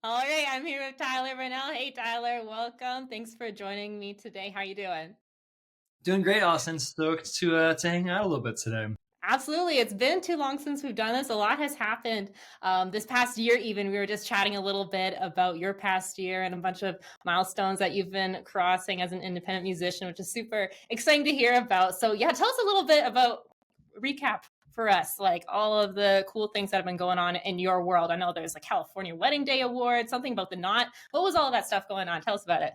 All right, I'm here with Tyler Varnell. Hey, Tyler, welcome. Thanks for joining me today. How you doing? Doing great, Austin. Stoked to hang out a little bit today. Absolutely. It's been too long since we've done this. A lot has happened this past year, even. We were just chatting a little bit about your past year and a bunch of milestones that you've been crossing as an independent musician, which is super exciting to hear about. So, yeah, tell us a little bit about recap for us, like all of the cool things that have been going on in your world. I know there's a California Wedding Day Award, something about the knot. What was all of that stuff going on? Tell us about it.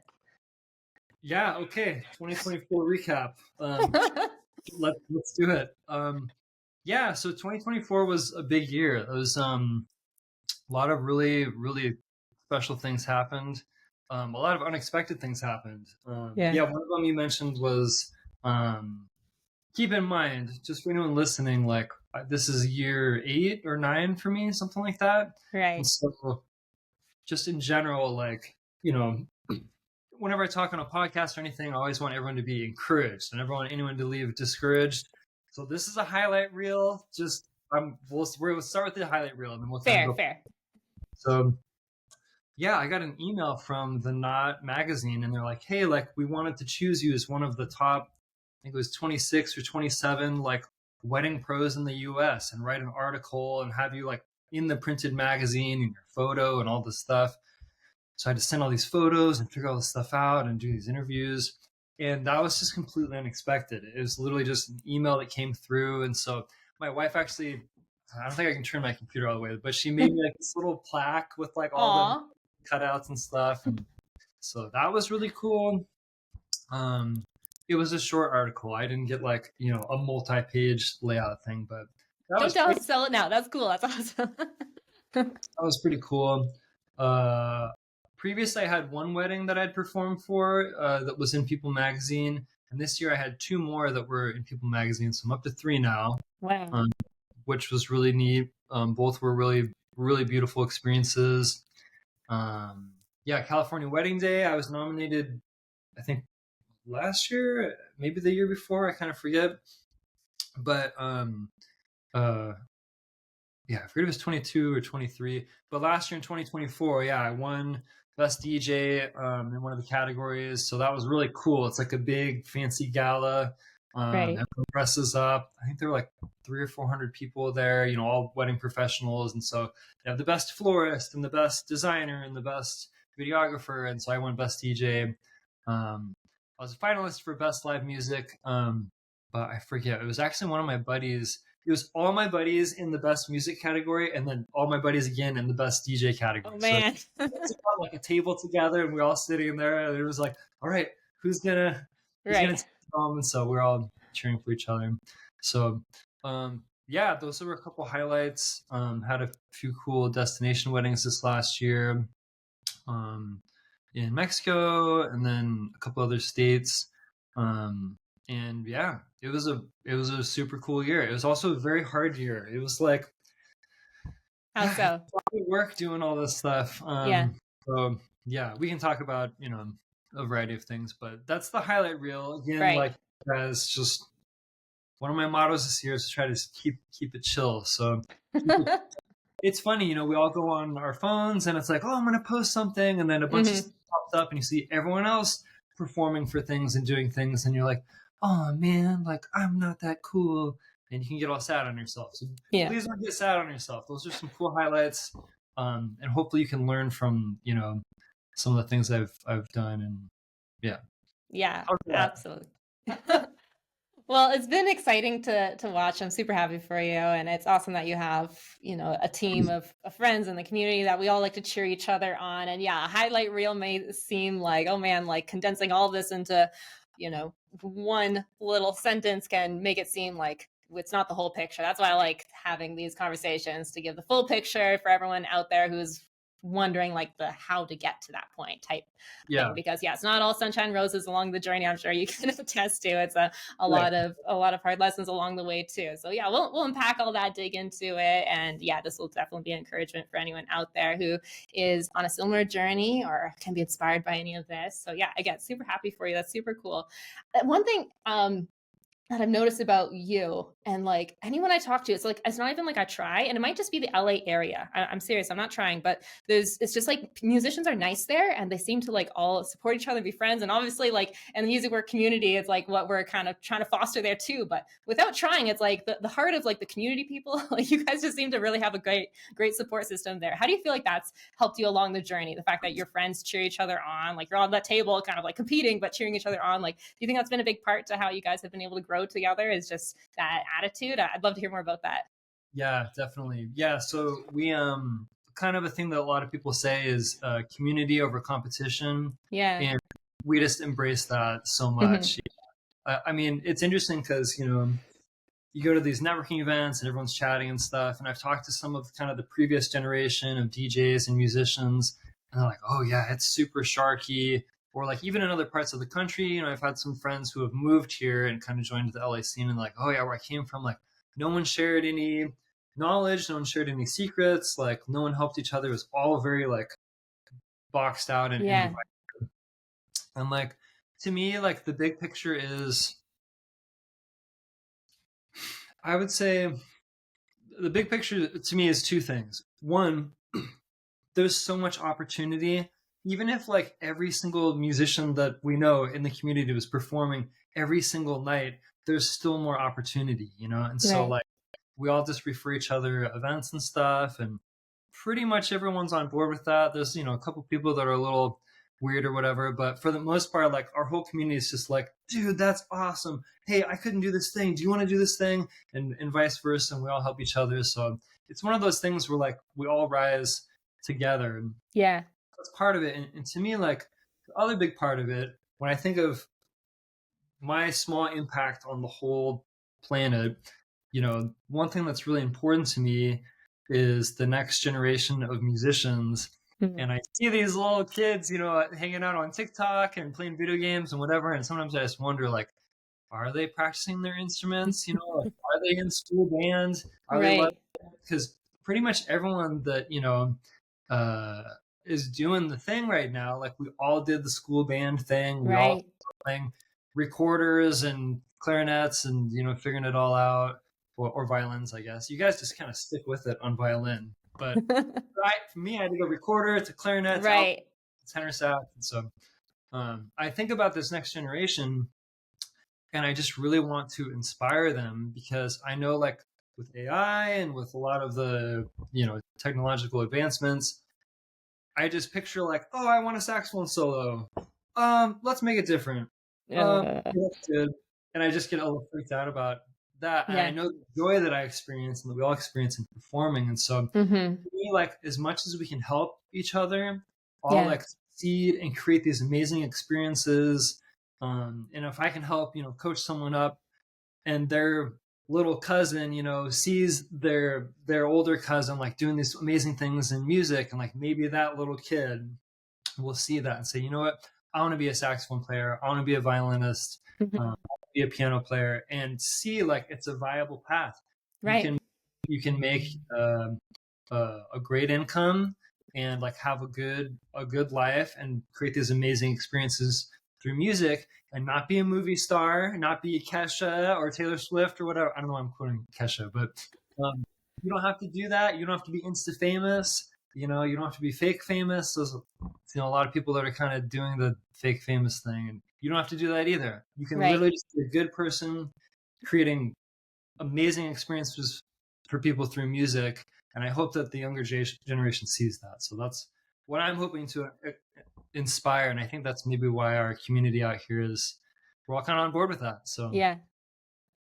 Yeah, okay. 2024 recap. Let's do it. Yeah, so 2024 was a big year. It was a lot of really special things happened. A lot of unexpected things happened. Yeah. Yeah, one of them you mentioned was keep in mind, just for anyone listening, like this is year 8 or 9 for me, something like that. And Right. so just in general, like, you know, whenever I talk on a podcast or anything, I always want everyone to be encouraged. I never want anyone to leave discouraged. So this is a highlight reel. Just we'll start with the highlight reel and then we'll kind of Fair, go. fair. So yeah, I got an email from the Knot magazine and they're like, hey, like we wanted to choose you as one of the top, I think it was 26 or 27 like wedding pros in the US and write an article and have you like in the printed magazine and your photo and all this stuff. So I had to send all these photos and figure all this stuff out and do these interviews. And that was just completely unexpected. It was literally just an email that came through. And so my wife actually, I don't think I can turn my computer all the way, but she made me like this little plaque with like all the Aw. cutouts and stuff. And so that was really cool. Um, it was a short article. I didn't get like, a multi-page layout thing, but that Don't was tell us pretty, to sell it now. That's cool. That's awesome. that was pretty cool. Uh, Previously, I had one wedding that I'd performed for that was in People Magazine, and this year I had two more that were in People Magazine, so I'm up to three now, Wow. um, which was really neat. Both were really beautiful experiences. Um, yeah, California Wedding Day, I was nominated, I think last year, maybe the year before, I kind of forget, but uh, yeah, I forget if it was 22 or 23. But last year in 2024, yeah, I won Best DJ in one of the categories. So that was really cool. It's like a big fancy gala. Right. Everyone dresses up. I think there were like 300 or 400 people there, all wedding professionals. And so they have the best florist and the best designer and the best videographer. And so I won Best DJ. I was a finalist for Best Live Music, but I forget. It was actually one of my buddies. It was all my buddies in the best music category, and then all my buddies again in the best DJ Oh category. So man. it's about like a table together, and we're all sitting there, and it was like, all right, who's gonna Right. take it home? And so we're all cheering for each other. So yeah, those were a couple highlights. Had a few cool destination weddings this last year. Um, in Mexico and then a couple other states. And yeah, it was a super cool year. It was also a very hard year. It was like How it's so? a lot of work doing all this stuff. Yeah. So yeah, we can talk about a variety of things, but that's the highlight reel again. Right. Like as just one of my mottos this year is to try to keep it chill. So keep it it's funny, we all go on our phones and it's like, oh, I'm going to post something. And then a bunch of stuff hmm pops up and you see everyone else performing for things and doing things. And you're like, oh man, like I'm not that cool. And you can get all sad on yourself. So Yeah. please don't get sad on yourself. Those are some cool highlights. And hopefully you can learn from, some of the things I've done. And yeah. Yeah. How's that? Absolutely. Well, it's been exciting to watch. I'm super happy for you, and it's awesome that you have a team of friends in the community that we all like to cheer each other on. And yeah, a highlight reel may seem like, oh man, like condensing all this into one little sentence can make it seem like it's not the whole picture. That's why I like having these conversations to give the full picture for everyone out there who's wondering like the how to get to that point type thing, Yeah. because yeah, it's not all sunshine roses along the journey. I'm sure you can attest to it's a Right. lot of hard lessons along the way too. So yeah, we'll unpack all that, dig into it, and yeah, this will definitely be encouragement for anyone out there who is on a similar journey or can be inspired by any of this. So yeah, again, super happy for you. That's super cool. One thing that I've noticed about you and like anyone I talk to, it's like it's not even like I try, and it might just be the LA area. I'm serious, I'm not trying, but it's just like musicians are nice there, and they seem to like all support each other, be friends, and obviously like in the music work community, it's like what we're kind of trying to foster there too. But without trying, it's like the heart of like the community people. Like you guys just seem to really have a great support system there. How do you feel like that's helped you along the journey? The fact that your friends cheer each other on, like you're on that table, kind of like competing but cheering each other on. Like, do you think that's been a big part to how you guys have been able to grow together? Is just that attitude? I'd love to hear more about that. Yeah, definitely. Yeah, so we kind of a thing that a lot of people say is community over competition, Yeah. and we just embrace that so Hmm. much. I mean, it's interesting because you go to these networking events and everyone's chatting and stuff, and I've talked to some of kind of the previous generation of DJs and musicians, and they're like, "Oh yeah, it's super sharky." Or like even in other parts of the country, I've had some friends who have moved here and kind of joined the LA scene, and like, "Oh yeah, where I came from, like no one shared any knowledge, no one shared any secrets, like no one helped each other. It was all very like boxed out and Yeah. divided." And like to me, like the big picture is, I would say, the big picture to me is two things. One, there's so much opportunity. Even if like every single musician that we know in the community was performing every single night, there's still more opportunity, And so Right. like we all just refer each other events and stuff, and pretty much everyone's on board with that. There's a couple people that are a little weird or whatever, but for the most part, like our whole community is just like, dude, that's awesome. Hey, I couldn't do this thing. Do you want to do this thing? And vice versa, and we all help each other. So it's one of those things where like we all rise together, and Yeah. that's part of it. And to me, like the other big part of it, when I think of my small impact on the whole planet, one thing that's really important to me is the next generation of musicians. Mhm. And I see these little kids, hanging out on TikTok and playing video games and whatever. And sometimes I just wonder, like, are they practicing their instruments? Like, are they in school bands? Are they Right. because pretty much everyone that uh, is doing the thing right now. Like we all did the school band thing. We all Right. playing recorders and clarinets and figuring it all out, or violins. I guess you guys just kind of stick with it on violin, but for me, I had to go recorder to clarinet to alto, Right. tenor sax, and so I think about this next generation and I just really want to inspire them because I know like with AI and with a lot of the technological advancements, I just picture like, oh, I want a saxophone solo. Let's make it different. Uh, Yeah, that's good. And I just get a little freaked out about that. And I yeah. know the joy that I experience and that we all experience in performing. And so Hmm. for me, like as much as we can help each other, all Yeah. like succeed and create these amazing experiences. And if I can help, coach someone up and their little cousin, sees their older cousin like doing these amazing things in music, and like maybe that little kid will see that and say, you know what, I want to be a saxophone player, I want to be a violinist, I Hmm. want to be a piano player, and see like it's a viable path. You Right. can you can make a great income and like have a good life and create these amazing experiences through music and not be a movie star, not be Kesha or Taylor Swift or whatever. I don't know why I'm quoting Kesha, but um, you don't have to do that. You don't have to be insta famous. You don't have to be fake famous. There's a lot of people that are kind of doing the fake famous thing, and you don't have to do that either. You can Right. literally just be a good person creating amazing experiences for people through music, and I hope that the younger generation sees that. So that's what I'm hoping to inspire, and I think that's maybe why our community out here is we're all kind of on board with that. So Yeah.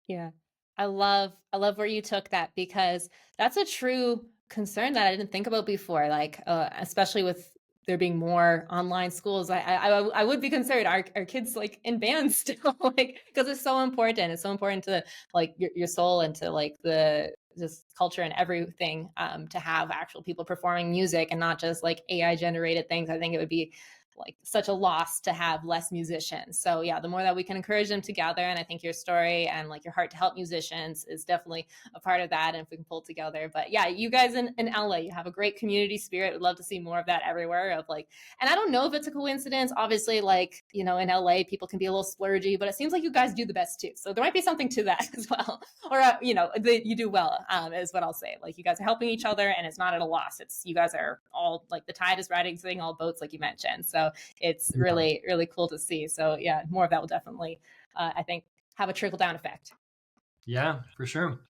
Yeah. I love where you took that because that's a true concern that I didn't think about before. Like, especially with there being more online schools, I would be concerned. Are kids like in bands still? Like, because it's so important. It's so important to like your soul and to like the just culture and everything. To have actual people performing music and not just like AI generated things. I think it would be like such a loss to have less musicians. So yeah, the more that we can encourage them together, and I think your story and like your heart to help musicians is definitely a part of that. And if we can pull together, but yeah, you guys in LA, you have a great community spirit. Would love to see more of that everywhere. Of like, and I don't know if it's a coincidence. Obviously, like in LA, people can be a little splurgy, but it seems like you guys do the best too. So there might be something to that as well. Or you do well, is what I'll say. Like you guys are helping each other, and it's not at a loss. It's you guys are all like the tide is rising all boats, like you mentioned. So it's Yeah. really, really cool to see. So yeah, more of that will definitely, I think, have a trickle down effect. Yeah, for sure.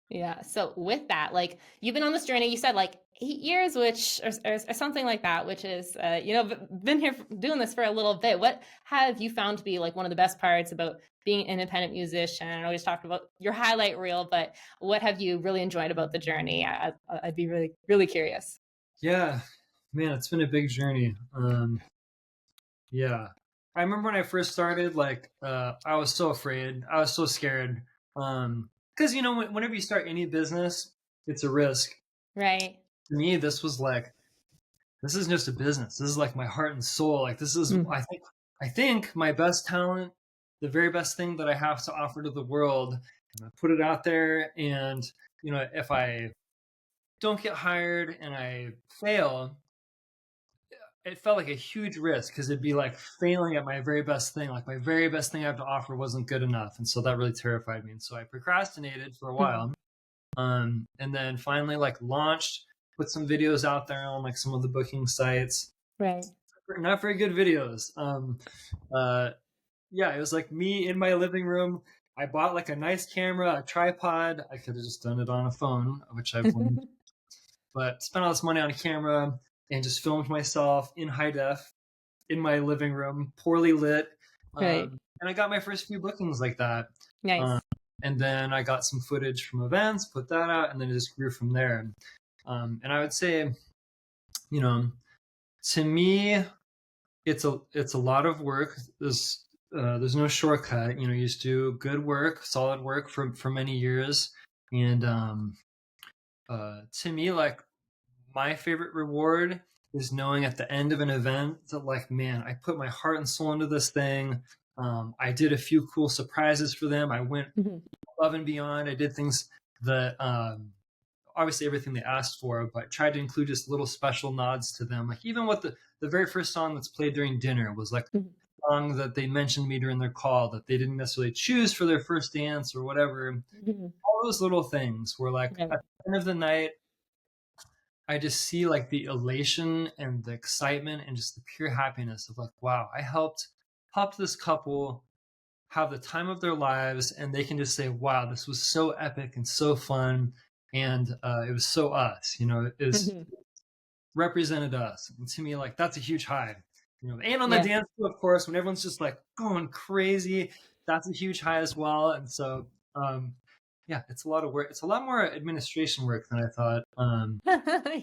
Yeah. So with that, like you've been on this journey, you said like 8 years, which or something like that, which is been here doing this for a little bit. What have you found to be like one of the best parts about being an independent musician? I know we just talked about your highlight reel, but what have you really enjoyed about the journey? I'd be really, really curious. Yeah, man, it's been a big journey. Yeah. I remember when I first started, like, I was so afraid. I was so scared. Because, whenever you start any business, it's a risk. Right. To me, this is just a business. This is like my heart and soul. Like, this is, Mm. I think my best talent, the very best thing that I have to offer to the world. And I put it out there. And, if I don't get hired and I fail, it felt like a huge risk because it'd be like failing at my very best thing. Like my very best thing I have to offer wasn't good enough, and so that really terrified me. And so I procrastinated for a Mhm. while, and then finally like launched, put some videos out there on like some of the booking sites. Right. Not very good videos. Uh, yeah, it was like me in my living room. I bought like a nice camera, a tripod. I could have just done it on a phone, which I've learned, but spent all this money on a camera and just filmed myself in high def in my living room, poorly lit. Right. And I got my first few bookings like that. Um, Nice. and then I got some footage from events, put that out, and then it just grew from there. And I would say, you know, to me, it's a lot of work. There's no shortcut. You just do good work, solid work for many years. And to me, like my favorite reward is knowing at the end of an event that like, man, I put my heart and soul into this thing. I did a few cool surprises for them. I went Mhm. above and beyond. I did things that obviously everything they asked for, but tried to include just little special nods to them. Like even what the very first song that's played during dinner was like Mhm. a song that they mentioned me during their call that they didn't necessarily choose for their first dance or whatever. Mhm. All those little things were like Right. at the end of the night, I just see like the elation and the excitement and just the pure happiness of like, wow, I helped this couple have the time of their lives, and they can just say, wow, this was so epic and so fun, and it was so us. It is Mhm. represented us, and to me, like that's a huge high. And on the Yeah. dance floor, of course, when everyone's just like going crazy, that's a huge high as well. And so, yeah, it's a lot of work. It's a lot more administration work than I thought.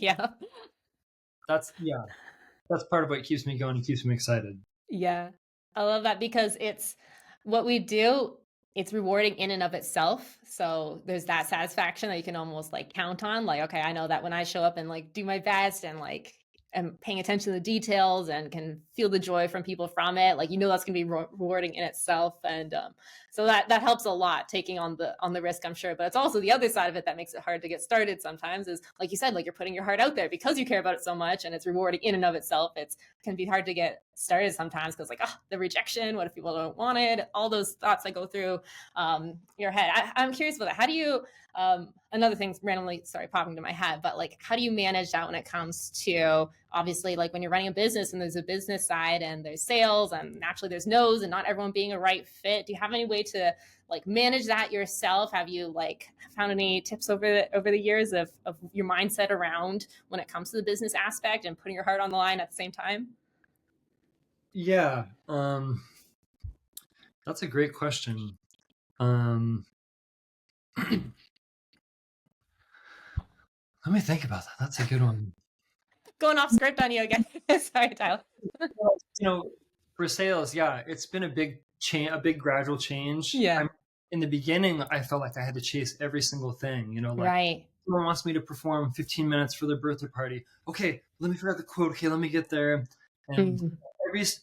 Yeah. Yeah, that's part of what keeps me going and keeps me excited. Yeah. I love that because it's what we do, it's rewarding in and of itself. So there's that satisfaction that you can almost like count on. Like, okay, I know that when I show up and like do my best and like am paying attention to the details and can feel the joy from people from it, like that's gonna be rewarding in itself. And so that helps a lot taking on the risk, I'm sure. But it's also the other side of it that makes it hard to get started sometimes is like you said, like you're putting your heart out there because you care about it so much and it's rewarding in and of itself. It's can be hard to get started sometimes because like the rejection, what if people don't want it, all those thoughts that go through your head. I'm curious about that. How do you another thing's randomly sorry popping to my head, but like how do you manage that when it comes to obviously like when you're running a business and there's a business side and there's sales and naturally there's no's and not everyone being a right fit? Do you have any way to like manage that yourself? Have you like found any tips over the years of your mindset around when it comes to the business aspect and putting your heart on the line at the same time? Yeah, that's a great question. Um, let me think about that. That's a good one. Going off script on you again. Sorry, Tyler. Well, for sales, yeah, it's been a big change, a big gradual change. Yeah. In the beginning, I felt like I had to chase every single thing. Like Right. someone wants me to perform 15 minutes for their birthday party. Okay, let me figure out the quote. Okay, let me get there. And Mhm.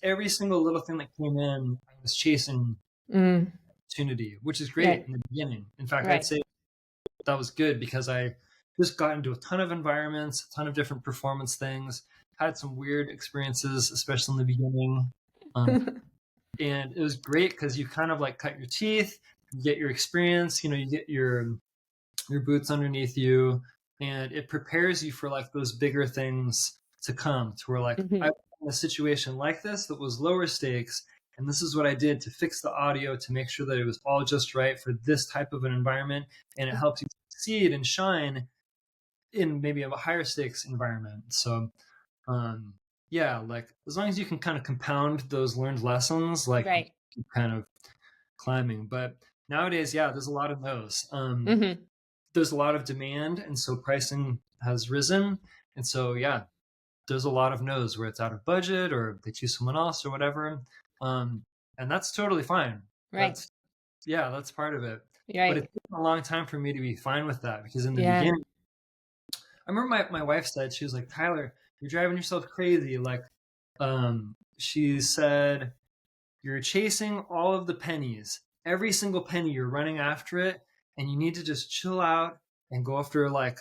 every single little thing that came in, I was chasing Mm. opportunity, which is great Right. in the beginning. In fact, I'd Right. say that was good because I just got into a ton of environments, a ton of different performance things, had some weird experiences, especially in the beginning. Um, and it was great because you kind of like cut your teeth, you get your experience, you get your boots underneath you, and it prepares you for like those bigger things to come, to where like I Mhm. was in a situation like this that was lower stakes, and this is what I did to fix the audio to make sure that it was all just right for this type of an environment, and it helps you succeed and shine in maybe a higher stakes environment. So um yeah, like as long as you can kind of compound those learned lessons, like you Right. keep kind of climbing. But nowadays, yeah, there's a lot of those. Mhm. There's a lot of demand, and so pricing has risen. And so, yeah, there's a lot of no's where it's out of budget or they choose someone else or whatever. Um, and that's totally fine. Right. That's, yeah, that's part of it. But it Right. took a long time for me to be fine with that because in the Yeah. beginning, I remember my wife said, she was like, Tyler, you're driving yourself crazy. Like, she said, you're chasing all of the pennies. Every single penny, you're running after it, and you need to just chill out and go after like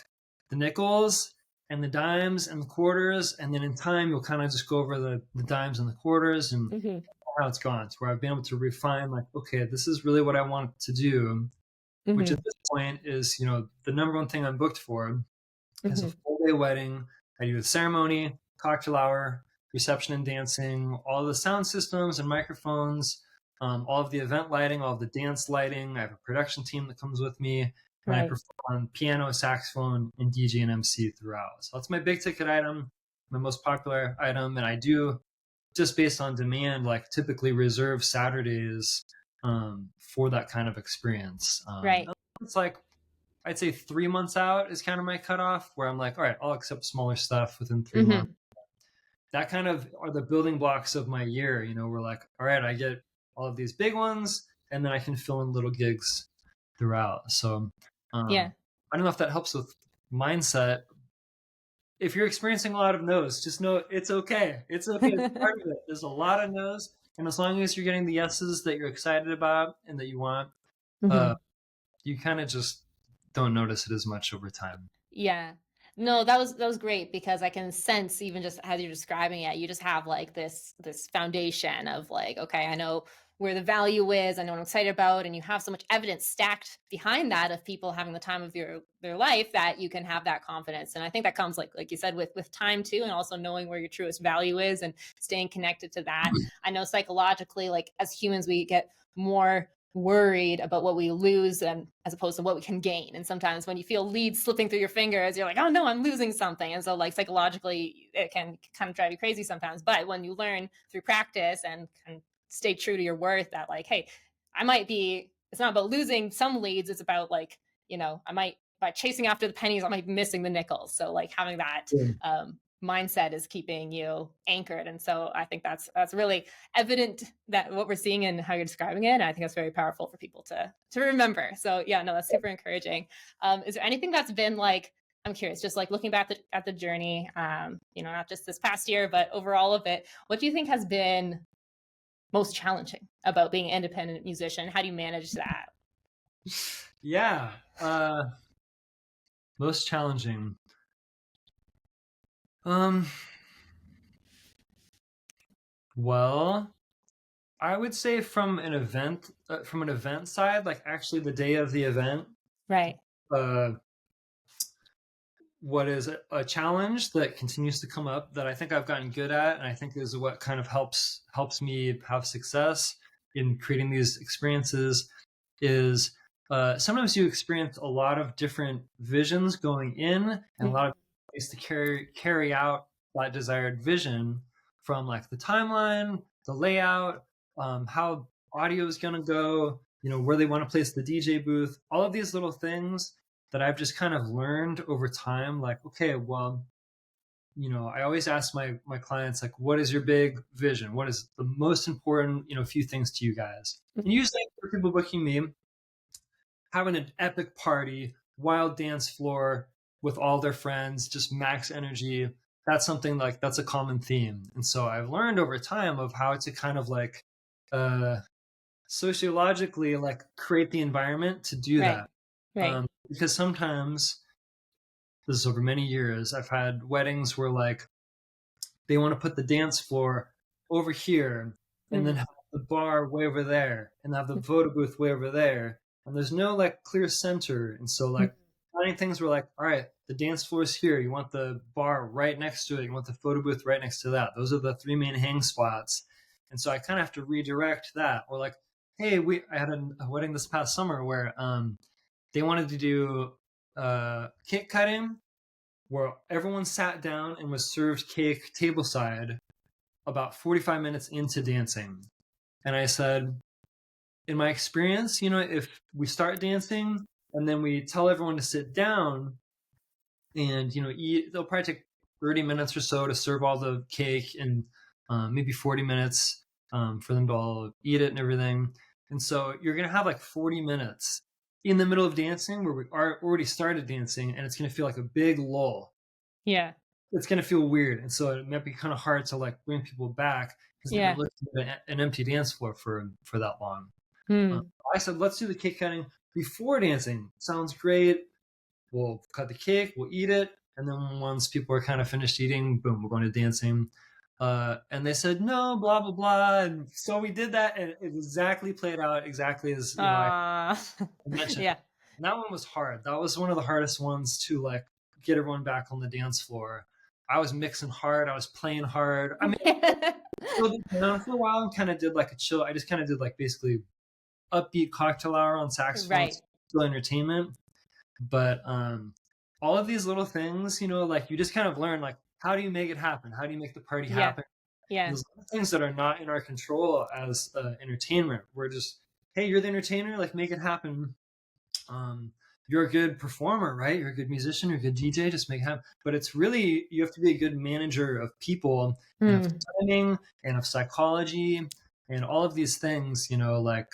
the nickels and the dimes and the quarters, and then in time you'll kind of just go over the dimes and the quarters and Mhm. how it's gone. To where I've been able to refine like, okay, this is really what I want to do, which at Mhm. this point is, the number one thing I'm booked for is a Mhm. full day wedding. I do the ceremony, cocktail hour, reception and dancing, all the sound systems and microphones, all of the event lighting, all of the dance lighting. I have a production team that comes with me, and I Right. perform on piano, saxophone, and DJ and MC throughout. So that's my big ticket item, my most popular item, and I do just based on demand, like typically reserve Saturdays for that kind of experience. Right. It's like I'd say 3 months out is kind of my cutoff where I'm like, all right, I'll accept smaller stuff within 3 months. Mhm. That kind of are the building blocks of my year. We're like, all right, I get all of these big ones, and then I can fill in little gigs throughout. So Yeah. I don't know if that helps with mindset. If you're experiencing a lot of no's, just know it's okay. It's okay. It's part of it. There's a lot of no's. And as long as you're getting the yeses that you're excited about and that you want, uh, Mhm. you kind of just don't notice it as much over time. Yeah. No, that was great because I can sense even just as you're describing it, you just have like this foundation of like, okay, I know where the value is, I know what I'm excited about, and you have so much evidence stacked behind that of people having the time of their life that you can have that confidence. And I think that comes like you said with time too, and also knowing where your truest value is and staying connected to that. I know psychologically, like as humans, we get more worried about what we lose and as opposed to what we can gain. And sometimes when you feel leads slipping through your fingers, you're like, oh no, I'm losing something. And so like psychologically it can kind of drive you crazy sometimes. But when you learn through practice and can stay true to your worth that like, hey, it's not about losing some leads, it's about like, I might by chasing after the pennies, I might be missing the nickels. So like having that Yeah. mindset is keeping you anchored. And so I think that's really evident that what we're seeing and how you're describing it. And I think that's very powerful for people to remember. So yeah, no, that's super encouraging. Is there anything that's been like, I'm curious, just like looking back at the journey, not just this past year, but overall of it, what do you think has been most challenging about being an independent musician? How do you manage that? Yeah. Most challenging. Um, well, I would say from an event side, like actually the day of the event, Right. uh, what is a challenge that continues to come up that I think I've gotten good at, and I think is what kind of helps me have success in creating these experiences is sometimes you experience a lot of different visions going in and a lot of ways to carry out that desired vision from like the timeline, the layout, how audio is going to go, where they want to place the DJ booth, all of these little things that I've just kind of learned over time. Like, okay, well, I always ask my clients, like, what is your big vision? What is the most important, few things to you guys? And usually for people booking me, having an epic party, wild dance floor with all their friends, just max energy. that's something like that's a common theme. And so I've learned over time of how to kind of like uh sociologically like create the environment to do Right. that. Right. Because sometimes this is over many years, I've had weddings where like they want to put the dance floor over here and then Mhm. have the bar way over there and have the photo booth way over there. And there's no like clear center. And so Mhm. like finding things were like, all right, the dance floor is here. You want the bar right next to it. You want the photo booth right next to that. Those are the three main hang spots. And so I kind of have to redirect that. Or like, hey, I had a wedding this past summer where they wanted to do cake cutting where everyone sat down and was served cake tableside about 45 minutes into dancing. And I said, in my experience, if we start dancing and then we tell everyone to sit down and, eat, they'll probably take 30 minutes or so to serve all the cake and maybe 40 minutes for them to all eat it and everything. And so you're going to have like 40 minutes in the middle of dancing where we are already started dancing and it's going to feel like a big lull. Yeah. It's going to feel weird. And so it might be kind of hard to like bring people back because they've been Yeah. looking at an empty dance floor for that long. Hmm. I said, let's do the cake cutting before dancing. Sounds great. We'll cut the cake, we'll eat it. And then once people are kind of finished eating, boom, we're going to dancing. And they said, no, blah, blah, blah. And so we did that. And it exactly played out exactly as, I Uh, mentioned. yeah. And that one was hard. That was one of the hardest ones to like get everyone back on the dance floor. I was mixing hard. I was playing hard. I mean, for a while and kind of did like a chill. I just kind of did like basically upbeat cocktail hour on saxophone, Right. still entertainment. But all of these little things, like you just kind of learn like how do you make it happen? How do you make the party Yeah. happen? Yeah. There's things that are not in our control as entertainment. We're just, hey, you're the entertainer, like make it happen. You're a good performer, right? You're a good musician, you're a good DJ, just make it happen. But it's really, you have to be a good manager of people and of Mm. timing and of psychology and all of these things, like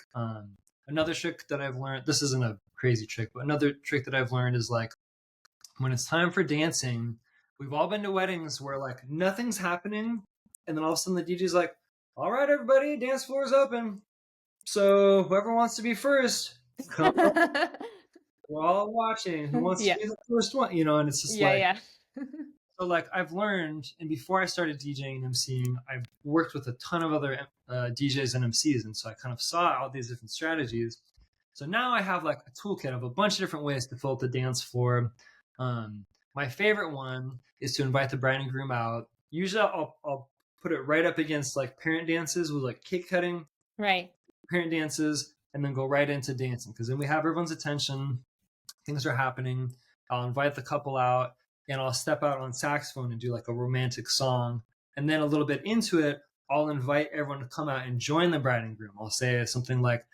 another trick that I've learned, this isn't a crazy trick, but another trick that I've learned is like when it's time for dancing, we've all been to weddings where like nothing's happening. And then all of a sudden the DJ's like, all right, everybody, dance floor is open. So whoever wants to be first, come we're all watching. Who wants to Yeah. be the first one? And it's just Yeah. like, Yeah. so like I've learned, and before I started DJing and MCing, I've worked with a ton of other DJs and MCs. And so I kind of saw all these different strategies. So now I have like a toolkit of a bunch of different ways to fill up the dance floor. My favorite one is to invite the bride and groom out. Usually I'll put it right up against like parent dances with like cake cutting, Right. parent dances, and then go right into dancing because then we have everyone's attention. Things are happening. I'll invite the couple out and I'll step out on saxophone and do like a romantic song. And then a little bit into it, I'll invite everyone to come out and join the bride and groom. I'll say something like,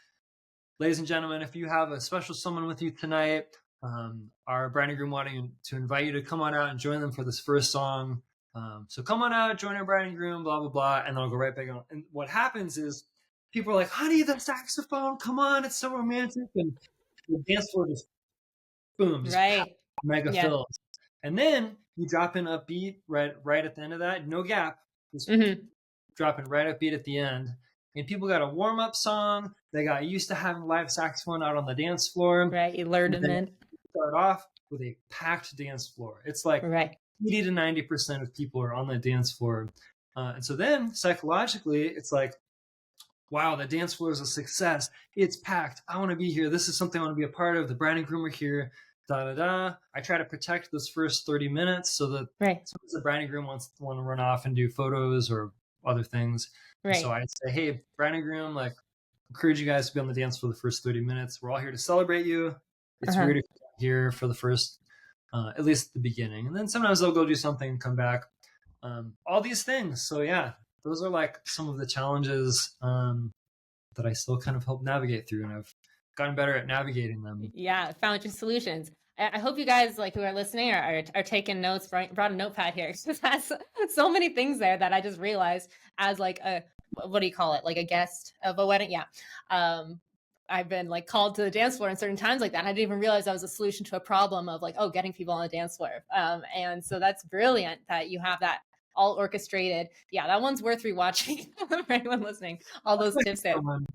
ladies and gentlemen, if you have a special someone with you tonight, our bride and groom wanting to invite you to come on out and join them for this first song. So come on out, join our bride and groom, blah, blah, blah. And then I'll go right back on. And what happens is people are like, honey, the saxophone, come on, it's so romantic. And the dance floor just boom, just Right. mega Yeah. fills. And then you drop in upbeat right at the end of that, no gap, just Hmm. dropping right upbeat at the end. And people got a warm up song. They got used to having live saxophone out on the dance floor. Right. You lured And him then in. start off with a packed dance floor. It's like Right. 80 to 90% of people are on the dance floor. And so then psychologically, it's like, wow, the dance floor is a success. It's packed. I want to be here. This is something I want to be a part of. The bride and groom are here. Da da da. I try to protect those first 30 minutes so that Right. sometimes the bride and groom want to run off and do photos or other things. And so Right. I say, hey, bride and groom, like, encourage you guys to be on the dance for the first 30 minutes. We're all here to celebrate you. It's Uh-huh. weird if you're here for the first, at least the beginning. And then sometimes they'll go do something and come back. All these things. So yeah, those are like some of the challenges that I still kind of help navigate through, and I've gotten better at navigating them. Yeah, found your solutions. I hope you guys like who are listening are taking notes. Brought a notepad here because that's so many things there that I just realized as like a what do you call it, like a guest of a wedding. Yeah, um, I've been like called to the dance floor in certain times like that. And I didn't even realize that was a solution to a problem of like, oh, getting people on the dance floor. And so that's brilliant that you have that all orchestrated. Yeah, that one's worth rewatching for anyone listening. All That's those like tips a there. fun one.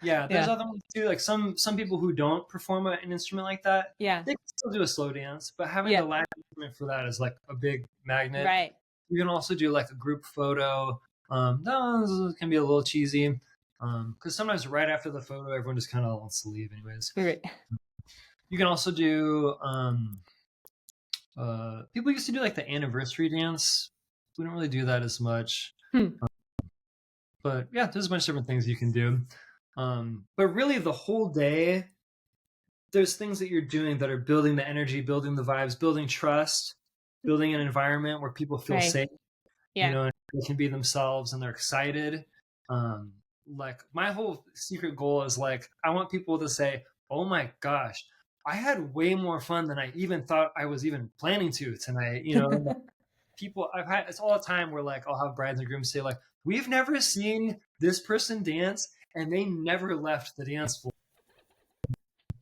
Yeah, there's Yeah. other ones too. Like some people who don't perform an instrument like that, Yeah. they can still do a slow dance, but having the Yeah. live instrument for that is like a big magnet. Right. You can also do like a group photo. Those can be a little cheesy because sometimes right after the photo, everyone just kind of wants to leave, anyways. Right. You can also do. People used to do like the anniversary dance. We don't really do that as much, Hmm. but yeah, there's a bunch of different things you can do. But really, the whole day, there's things that you're doing that are building the energy, building the vibes, building trust, building an environment where people feel Right. safe, Yeah. and they can be themselves and they're excited. Um, like my whole secret goal is like, I want people to say, oh my gosh, I had way more fun than I even thought I was even planning to tonight. People I've had it's all the time where like I'll have brides and grooms say like, we've never seen this person dance and they never left the dance floor.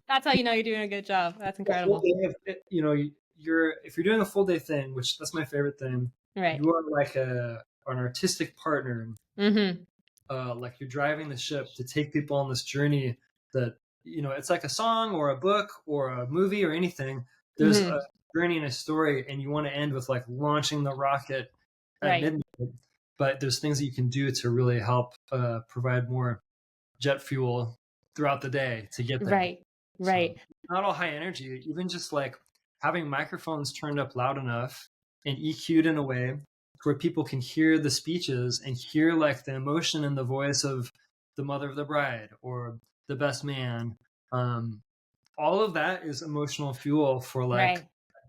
That's how you know you're doing a good job. That's The whole incredible. day of you're if you're doing a full day thing, which that's my favorite thing, Right. you are like an artistic partner. Mm-hmm. Like you're driving the ship to take people on this journey that it's like a song or a book or a movie or anything. There's Mm-hmm. a journey and a story, and you want to end with like launching the rocket at Right. midnight. But there's things that you can do to really help provide more jet fuel throughout the day to get there. Right. So Right. not all high energy, even just like having microphones turned up loud enough and EQ'd in a way where people can hear the speeches and hear like the emotion in the voice of the mother of the bride or the best man. All of that is emotional fuel for like Right.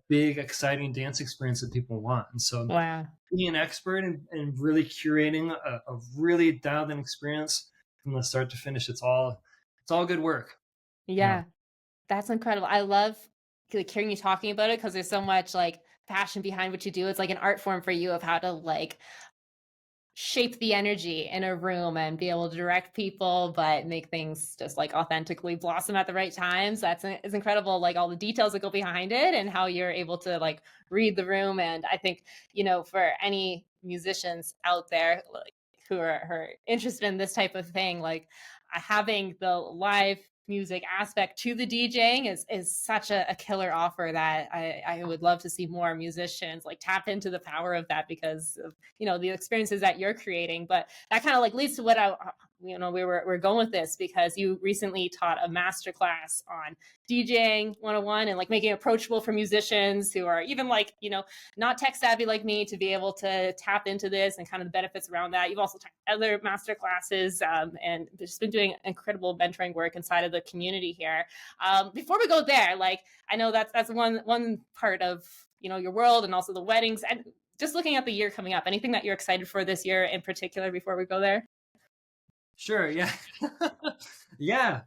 big, exciting dance experience that people want. And so Wow. being an expert and really curating a really dialed in experience from the start to finish, it's all good work. Yeah. Yeah. That's incredible. I love like hearing you talking about it because there's so much like passion behind what you do. It's like an art form for you of how to like shape the energy in a room and be able to direct people, but make things just like authentically blossom at the right times. It's incredible, like all the details that go behind it and how you're able to like read the room. And I think, for any musicians out there, like who are interested in this type of thing, like having the live music aspect to the DJing is such a killer offer that I would love to see more musicians like tap into the power of that because of the experiences that you're creating. But that kind of like leads to what we're going with this because you recently taught a master class on DJing 101 and like making it approachable for musicians who are even like not tech savvy like me to be able to tap into this and kind of the benefits around that. You've also taught other master classes and just been doing incredible mentoring work inside of the community here. Before we go there, like I know that's one part of your world and also the weddings and just looking at the year coming up. Anything that you're excited for this year in particular before we go there? Sure. Yeah. Yeah.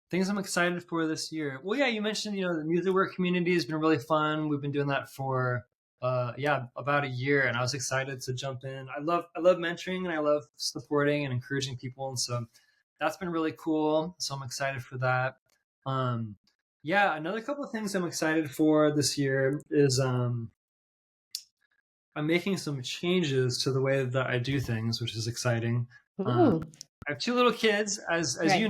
Things I'm excited for this year. Well, yeah, you mentioned, the music work community has been really fun. We've been doing that for, about a year, and I was excited to jump in. I love mentoring and I love supporting and encouraging people. And so that's been really cool. So I'm excited for that. Um, yeah, another couple of things I'm excited for this year is, I'm making some changes to the way that I do things, which is exciting. Um, Ooh, I have two little kids, as you right.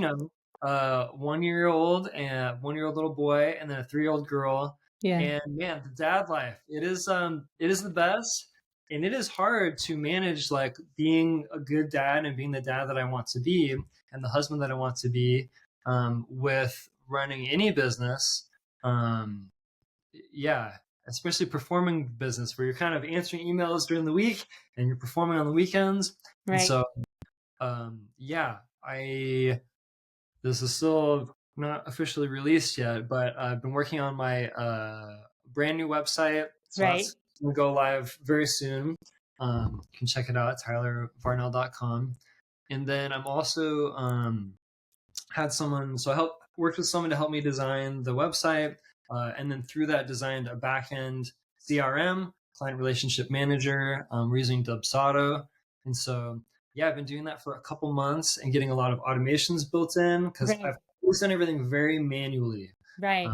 know, 1 year old and 1 year old little boy, and then a 3 year old girl. Yeah. And man, the dad life, it is the best, and it is hard to manage like being a good dad and being the dad that I want to be and the husband that I want to be with running any business. Um, yeah, especially performing business where you're kind of answering emails during the week and you're performing on the weekends. And Right. so yeah, I this is still not officially released yet, but I've been working on my brand new website, so Right. that's gonna go live very soon. You can check it out at tylervarnell.com. And then I'm also had someone, so I worked with someone to help me design the website, and then through that designed a backend CRM, client relationship manager. We're using Dubsado, and so yeah, I've been doing that for a couple months and getting a lot of automations built in because Right. I've always done everything very manually. Right.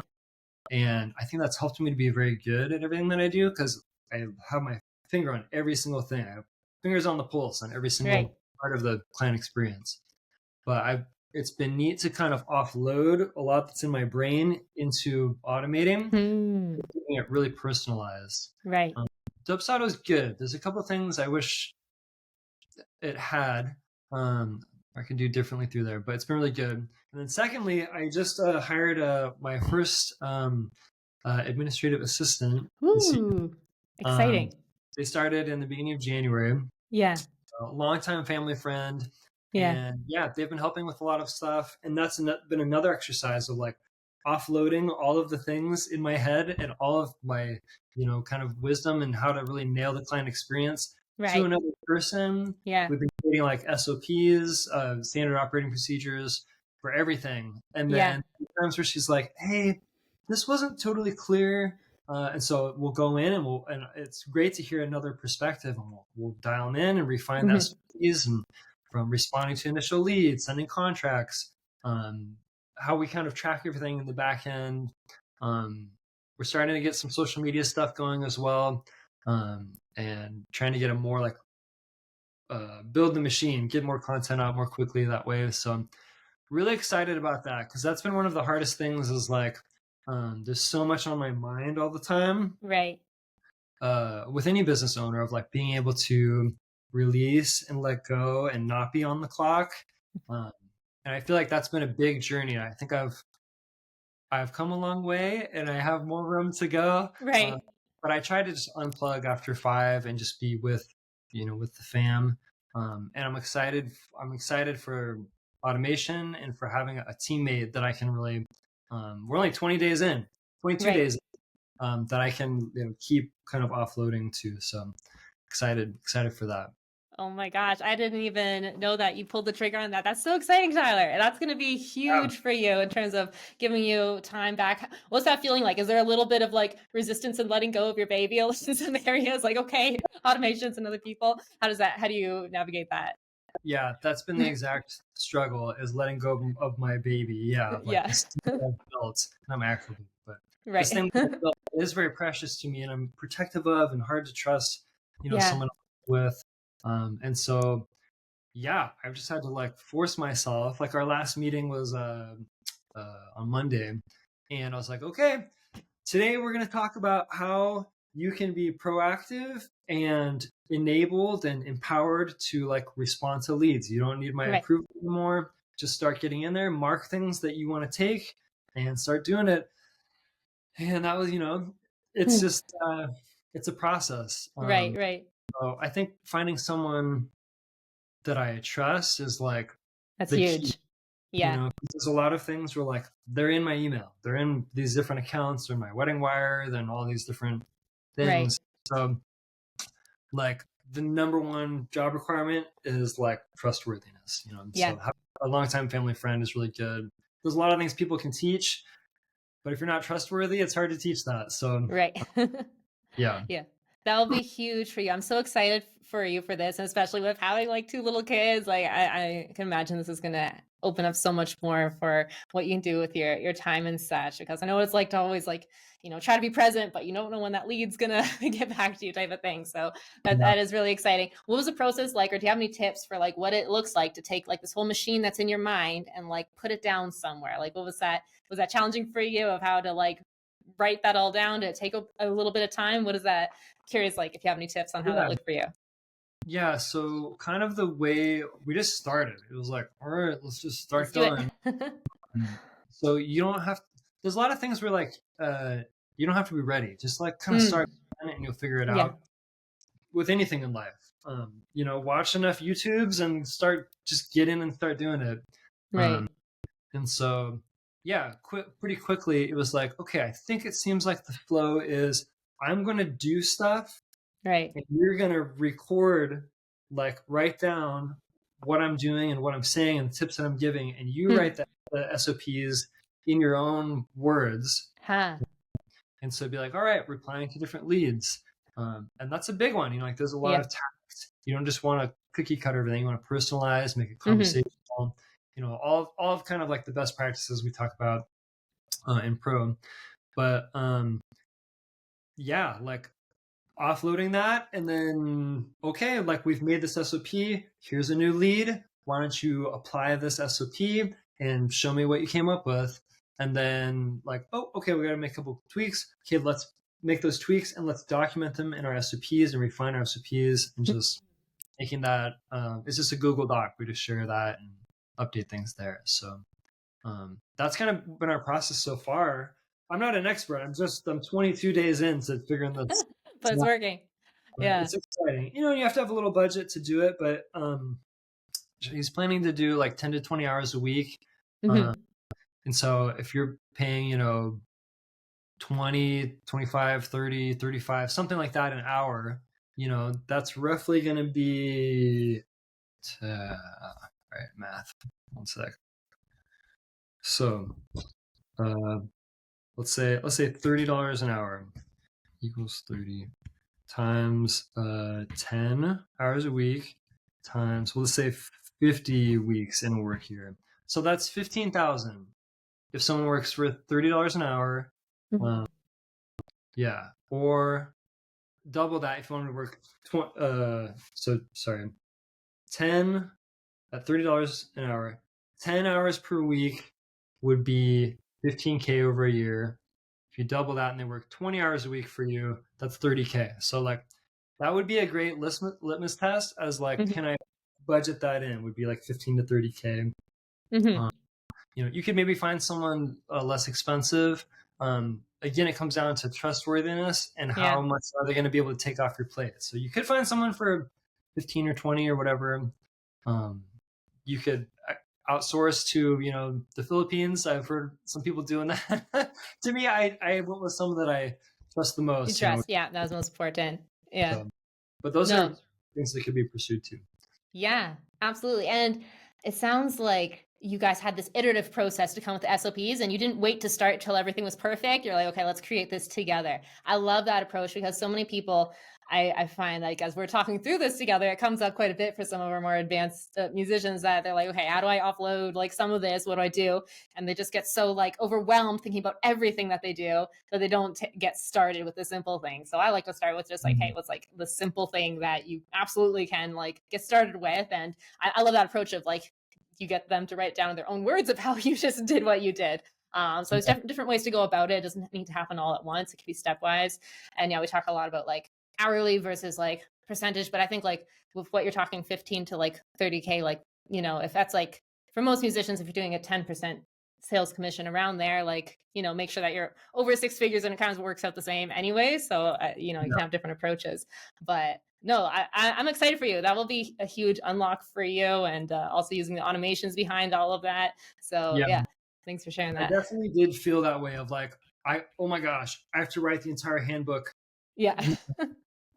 And I think that's helped me to be very good at everything that I do because I have my finger on every single thing. I have fingers on the pulse on every Right. single part of the client experience. But it's been neat to kind of offload a lot that's in my brain into automating, Hmm. making it really personalized. Right. Um, Dubsado is good. There's a couple of things I wish it had. I could do differently through there, but it's been really good. And then secondly, I just hired my first administrative assistant. Ooh. Um, Exciting. they started in the beginning of January. Yeah. A longtime family friend, Yeah. and yeah, they've been helping with a lot of stuff. And that's been another exercise of like offloading all of the things in my head and all of my, kind of wisdom and how to really nail the client experience to Right. another person. Yeah. We've been creating like SOPs, standard operating procedures for everything. And Yeah. then times where she's like, "Hey, this wasn't totally clear." And so we'll go in and it's great to hear another perspective, and we'll dial them in and refine the Mhm. SOPs, and from responding to initial leads, sending contracts, how we kind of track everything in the back end. We're starting to get some social media stuff going as well, and trying to get a more like build the machine, get more content out more quickly that way. So I'm really excited about that because that's been one of the hardest things. Is like there's so much on my mind all the time Right. with any business owner of like being able to release and let go and not be on the clock. Um, and I feel like that's been a big journey. I think I've come a long way and I have more room to go. Uh, Right. but I try to just unplug after 5 and just be with, with the fam. And I'm excited. I'm excited for automation and for having a teammate that I can really. We're only 20 days in, 22 Right. days that I can keep kind of offloading to. So I'm excited for that. Oh my gosh, I didn't even know that you pulled the trigger on that. That's so exciting, Tyler. And that's going to be Yeah, huge for you in terms of giving you time back. What's that feeling like? Is there a little bit of like resistance in letting go of your baby in some areas? Like, okay, automations and other people. How do you navigate that? yeah, that's been the exact struggle is letting go of my baby. Yeah, of like Yeah. this thing that I've built, and I'm actually, but this Right. thing that I've built is very precious to me, and I'm protective of, and hard to trust, Yeah. someone with. And so, yeah, I've just had to like force myself. Like our last meeting was on Monday, and I was like, okay, today we're going to talk about how you can be proactive and enabled and empowered to like respond to leads. You don't need my Right. approval anymore. Just start getting in there, mark things that you want to take, and start doing it. And that was, it's Hmm. just it's a process. Right. Right. So I think finding someone that I trust is like That's the key. huge. Yeah. There's a lot of things where like they're in my email, they're in these different accounts, or my wedding wire, then all these different Right. things. So like the number one job requirement is like trustworthiness, and Yeah. so having a longtime family friend is really good. There's a lot of things people can teach, but if you're not trustworthy, it's hard to teach that. So Right. yeah, Yeah. That'll be huge for you. I'm so excited for you for this, and especially with having like two little kids. Like I can imagine this is gonna open up so much more for what you can do with your time and such. Because I know what it's like to always like, try to be present, but you don't know when that lead's gonna get back to you type of thing. So that yeah, that is really exciting. What was the process like, or do you have any tips for like what it looks like to take like this whole machine that's in your mind and like put it down somewhere? Like what was that? Was that challenging for you of how to like write that all down? Did it take a little bit of time? What is that? Curious, like if you have any tips on how that yeah, looked for you. yeah. So kind of the way we just started, it was like, all right, let's just Let's start do it. going. So you don't have. There's a lot of things where like you don't have to be ready. Just like kind of start Mm, and you'll figure it yeah. out with anything in life. Watch enough YouTubes and just get in and start doing it. Um, Right. and so, yeah, pretty quickly, it was like, okay, I think it seems like the flow is I'm going to do stuff Right. and you're going to record, like write down what I'm doing and what I'm saying and the tips that I'm giving. And you Hmm. write the SOPs in your own words. Huh. And so be like, all right, replying to different leads. And that's a big one. Like there's a lot Yeah. of tact. You don't just want to cookie cutter everything. You want to personalize, make it Hmm. conversational. All of kind of like the best practices we talk about in pro. But yeah, like offloading that, and then okay, like we've made this SOP. Here's a new lead. Why don't you apply this SOP and show me what you came up with? And then like, oh, okay, we got to make a couple tweaks. Okay, let's make those tweaks and let's document them in our SOPs and refine our SOPs and just making that. It's just a Google Doc. We just share that and update things there. So that's kind of been our process so far. I'm not an expert. I'm 22 days into figuring this. But it's working. Yeah. It's exciting. You have to have a little budget to do it, but he's planning to do like 10 to 20 hours a week. Hmm. And so if you're paying, 20, 25, 30, 35, something like that an hour, that's roughly going to be, all right, math, 1 sec. So let's say $30 an hour equals 30 times 10 hours a week times, let's say 50 weeks in work year. So that's 15,000 if someone works for $30 an hour. Yeah, or double that if you want to work 10 at $30 an hour, 10 hours per week would be 15K over a year. If you double that and they work 20 hours a week for you, that's 30K. So like that would be a great litmus test as like, can I budget that in? Would be like 15 to 30K. You could maybe find someone less expensive. Again, it comes down to trustworthiness and how much are they going to be able to take off your plate. So you could find someone for 15 or 20 or whatever. You could outsource to, the Philippines. I've heard some people doing that. To me, I went with someone that I trust the most. You trust, yeah, that was most important. Yeah. So, but those are things that could be pursued too. Yeah, absolutely. And it sounds like you guys had this iterative process to come with the SOPs, and you didn't wait to start till everything was perfect. You're like, okay, let's create this together. I love that approach because so many people, I find like as we're talking through this together, it comes up quite a bit for some of our more advanced musicians that they're like, okay, how do I offload like some of this? What do I do? And they just get so like overwhelmed thinking about everything that they do that they don't get started with the simple thing. So I like to start with just like, hey, what's like the simple thing that you absolutely can like get started with? And I love that approach of like, you get them to write down in their own words of how you just did what you did. So there's different ways to go about it. It doesn't need to happen all at once. It can be stepwise. And yeah, we talk a lot about like hourly versus like percentage, but I think like with what you're talking 15 to like 30K, like, if that's like for most musicians, if you're doing a 10% sales commission around there, like, make sure that you're over 6 figures and it kind of works out the same anyway. So, you can have different approaches, but no, I'm excited for you. That will be a huge unlock for you. And also using the automations behind all of that. So yeah, thanks for sharing that. I definitely did feel that way of like, oh my gosh, I have to write the entire handbook. Yeah.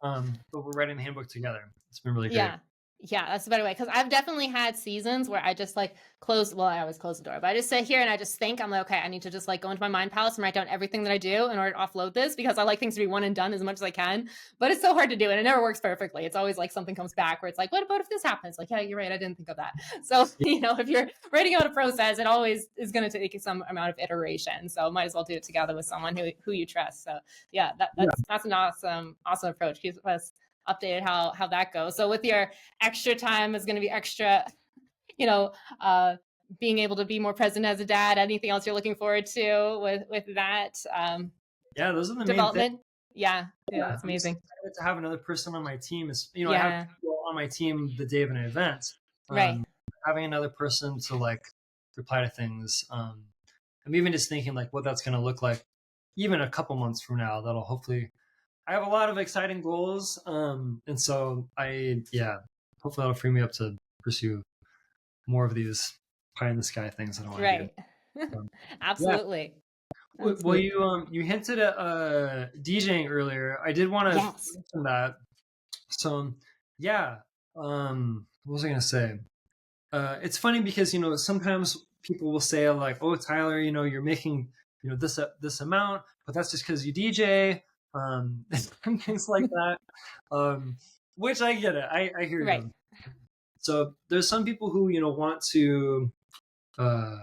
But we're writing the handbook together. It's been really great. Yeah, that's a better way. Because I've definitely had seasons where I just like I always close the door, but I just sit here and I just think, I'm like, okay, I need to just like go into my mind palace and write down everything that I do in order to offload this because I like things to be one and done as much as I can. But it's so hard to do and it never works perfectly. It's always like something comes back where it's like, what about if this happens? Like, yeah, you're right. I didn't think of that. So, if you're writing out a process, it always is going to take some amount of iteration. So might as well do it together with someone who you trust. So yeah, that's an awesome approach. Keep us updated how that goes. So with your extra time is going to be extra, being able to be more present as a dad. Anything else you're looking forward to with that? Yeah, those are the development. main things. Yeah, that's amazing. To have another person on my team is, I have people on my team the day of an event. Right. Having another person to like reply to things. I'm even just thinking like what that's going to look like even a couple months from now. That'll hopefully. I have a lot of exciting goals, and so hopefully that'll free me up to pursue more of these pie in the sky things that I want to do. Absolutely. Yeah. Well, you hinted at DJing earlier. I did want to mention that. So what was I gonna say? It's funny because sometimes people will say like, "Oh, Tyler, you're making this amount, but that's just because you DJ." And things like that, which I get it. I hear you. So there's some people who, want to, uh,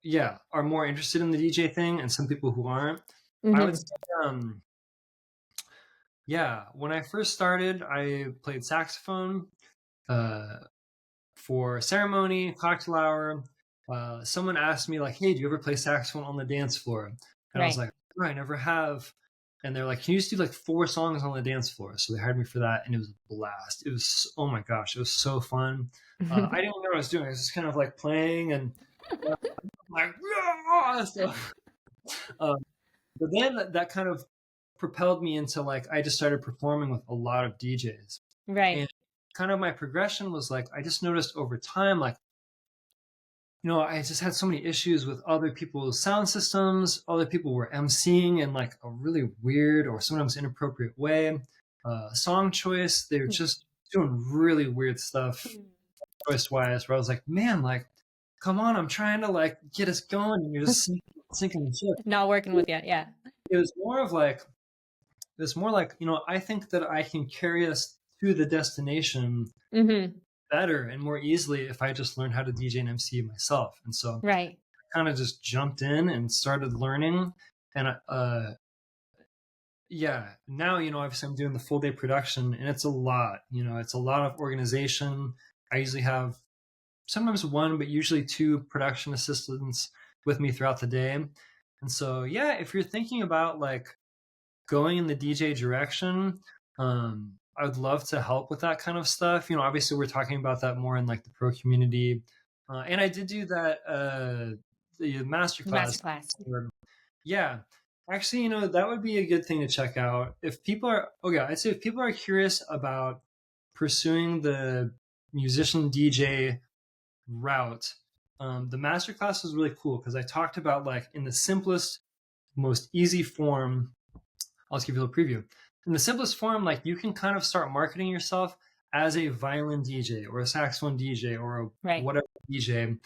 yeah, are more interested in the DJ thing, and some people who aren't. I would Hmm. say, yeah, when I first started, I played saxophone uh, for ceremony, cocktail hour. Someone asked me like, "Hey, do you ever play saxophone on the dance floor?" And I was Right. like, "Oh, I never have." And they're like, "Can you just do like 4 songs on the dance floor?" So they hired me for that, and it was a blast. It was, oh my gosh, it was so fun. I didn't know what I was doing. I was just kind of like playing and like, "Yeah!" So, um, but then that kind of propelled me into like I just started performing with a lot of DJs, Right. and kind of my progression was like I just noticed over time like I just had so many issues with other people's sound systems. Other people were emceeing in like a really weird or sometimes inappropriate way. Song choice, they were just doing really weird stuff choice wise. Where I was like, man, like, come on, I'm trying to like get us going, and you're just sinking the ship. Not working with you. Yeah. It was more of like it's more like I think that I can carry us to the destination Hmm. better and more easily if I just learn how to DJ and MC myself. And so Right. kind of just jumped in and started learning. And yeah, now obviously I'm doing the full day production, and it's a lot. It's a lot of organization. I usually have sometimes one, but usually two production assistants with me throughout the day. And so yeah, if you're thinking about like going in the DJ direction, I would love to help with that kind of stuff. Obviously we're talking about that more in like the pro community. And I did do that the masterclass. Masterclass. Yeah. Actually, that would be a good thing to check out. If people are, okay, I'd say if people are curious about pursuing the musician DJ route, the masterclass is really cool because I talked about like in the simplest, most easy form. I'll just give you a little preview. In the simplest form, like you can kind of start marketing yourself as a violin DJ or a saxophone DJ or a Right. whatever DJ.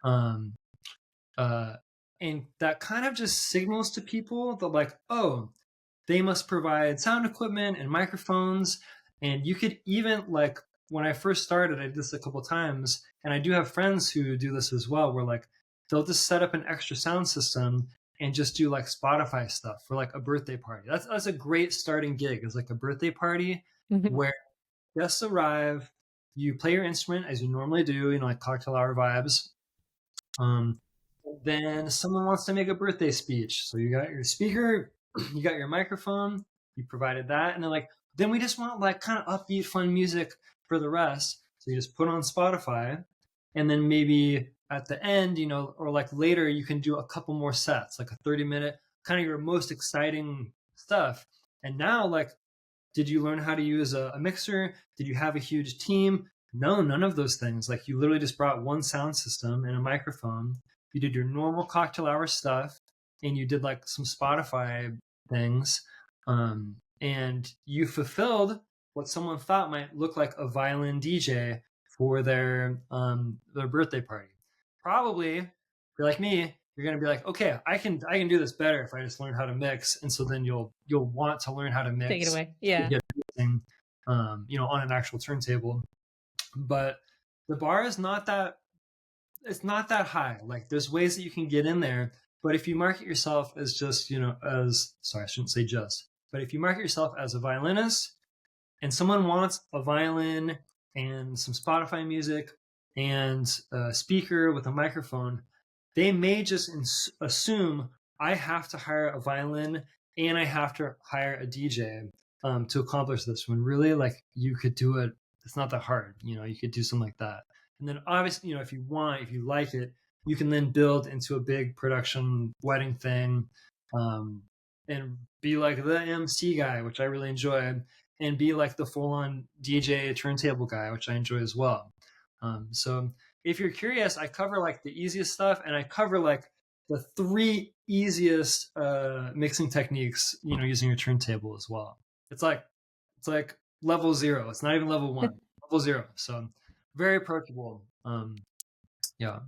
Um, uh, and that kind of just signals to people that like, oh, they must provide sound equipment and microphones. And you could even like when I first started, I did this a couple times, and I do have friends who do this as well, where like they'll just set up an extra sound system and just do like Spotify stuff for like a birthday party. That's a great starting gig. Is like a birthday party Hmm. where guests arrive, you play your instrument as you normally do, like cocktail hour vibes. Um, then someone wants to make a birthday speech. So you got your speaker, you got your microphone, you provided that. And then we just want like kind of upbeat, fun music for the rest. So you just put on Spotify. And then maybe at the end, or like later, you can do a couple more sets, like a 30-minute, kind of your most exciting stuff. And now, like, did you learn how to use a mixer? Did you have a huge team? No, none of those things. Like you literally just brought one sound system and a microphone. You did your normal cocktail hour stuff, and you did like some Spotify things, and you fulfilled what someone thought might look like a violin DJ for their birthday party. Probably, if you're like me, you're gonna be like, okay, I can do this better if I just learn how to mix, and so then you'll want to learn how to Take it mix away. to Yeah. get everything, on an actual turntable. But the bar is not that it's not that high. Like there's ways that you can get in there, but if you market yourself as just as sorry, I shouldn't say just, but if you market yourself as a violinist and someone wants a violin and some Spotify music and a speaker with a microphone, they may just assume I have to hire a violin and I have to hire a DJ to accomplish this. When really, like you could do it. It's not that hard. You could do something like that. And then obviously, if you like it, you can then build into a big production wedding thing, um, and be like the MC guy, which I really enjoy, and be like the full-on DJ turntable guy, which I enjoy as well. So if you're curious, I cover like the easiest stuff, and I cover like the 3 easiest mixing techniques, using your turntable as well. It's like level 0. It's not even level 1, level 0. So very approachable. Yeah.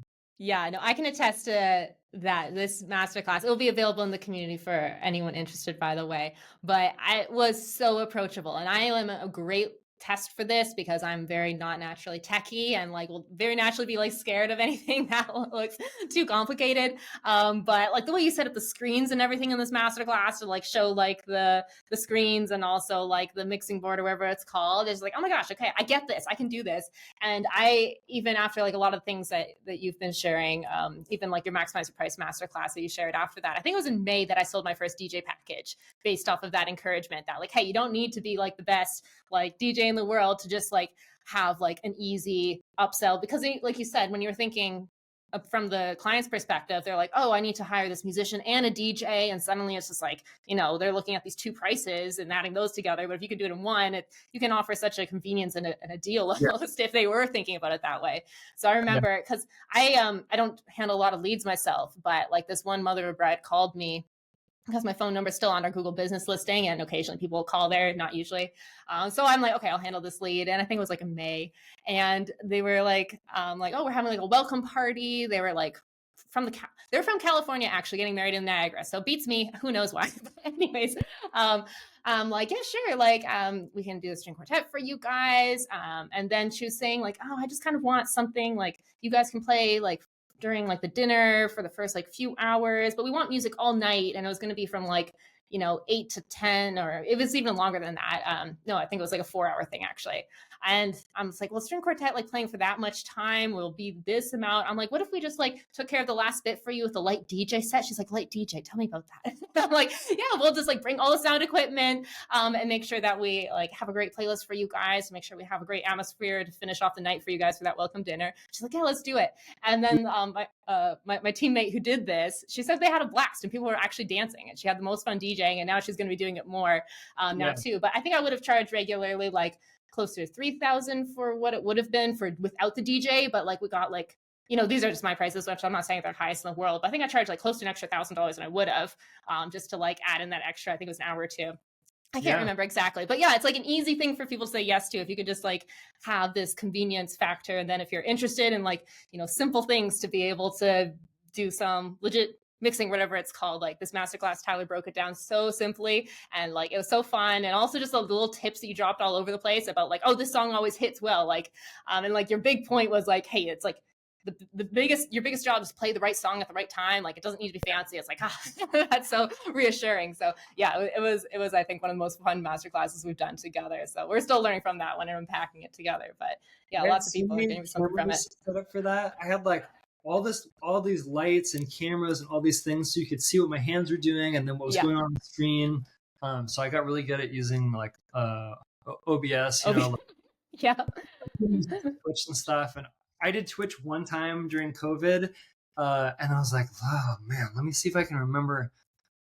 Yeah, no, I can attest to that. This masterclass, it will be available in the community for anyone interested, by the way. But I was so approachable, and I am a great test for this because I'm very not naturally techie and like will very naturally be like scared of anything that looks too complicated. But like the way you set up the screens and everything in this masterclass to like show like the screens and also like the mixing board or whatever it's called is like, oh my gosh, okay, I get this, I can do this. And I, even after like a lot of things that you've been sharing, even like your Maximize Your Price masterclass that you shared after that, I think it was in May that I sold my first DJ package based off of that encouragement that like, hey, you don't need to be like the best like DJ in the world to just like have like an easy upsell, because like you said, when you're thinking from the client's perspective, they're like, oh, I need to hire this musician and a DJ, and suddenly it's just like, you know, they're looking at these two prices and adding those together. But if you could do it in one, you can offer such a convenience and a deal almost if they were thinking about it that way. So I remember, because I don't handle a lot of leads myself, but like this one mother of bride called me because my phone number is still on our Google business listing, and occasionally people will call there, not usually. So I'm like, okay, I'll handle this lead. And I think it was like in May, and they were like, oh, we're having like a welcome party. They were like they're from California, actually getting married in Niagara. So beats me, who knows why. But anyways, I'm like, yeah, sure. Like, we can do a string quartet for you guys. And then she was saying like, oh, I just kind of want something like you guys can play like during like the dinner for the first like few hours, but we want music all night. And it was going to be from like, 8 to 10, or it was even longer than that. No, I think it was like a 4-hour thing actually. And I'm just like, well, string quartet, like playing for that much time will be this amount. I'm like, what if we just like took care of the last bit for you with a light DJ set? She's like, light DJ, tell me about that. I'm like, yeah, we'll just like bring all the sound equipment and make sure that we like have a great playlist for you guys, make sure we have a great atmosphere to finish off the night for you guys for that welcome dinner. She's like, yeah, let's do it. And then my teammate who did this, she said they had a blast and people were actually dancing, and she had the most fun DJing, and now she's going to be doing it more now too. But I think I would have charged regularly like closer to 3,000 for what it would have been for without the DJ. But like we got like, these are just my prices, which I'm not saying they're highest in the world, but I think I charged like close to an extra $1,000 than I would have just to like add in that extra. I think it was an hour or two. I can't remember exactly, but yeah, it's like an easy thing for people to say yes to if you could just like have this convenience factor. And then if you're interested in like, simple things to be able to do some legit mixing, whatever it's called, like this masterclass, Tyler broke it down so simply, and like it was so fun. And also just the little tips that you dropped all over the place about like, oh, this song always hits well, like and like your big point was like, hey, it's like your biggest job is to play the right song at the right time. Like it doesn't need to be fancy. It's like, that's so reassuring. So yeah, it was I think one of the most fun master classes we've done together. So we're still learning from that one and unpacking it together. But yeah, lots of people are getting something from it. Set up for that. I had like all these lights and cameras and all these things so you could see what my hands were doing and then what was going on the screen. So I got really good at using like OBS, yeah, Twitch and stuff. And I did Twitch one time during COVID, and I was like, oh man, let me see if I can remember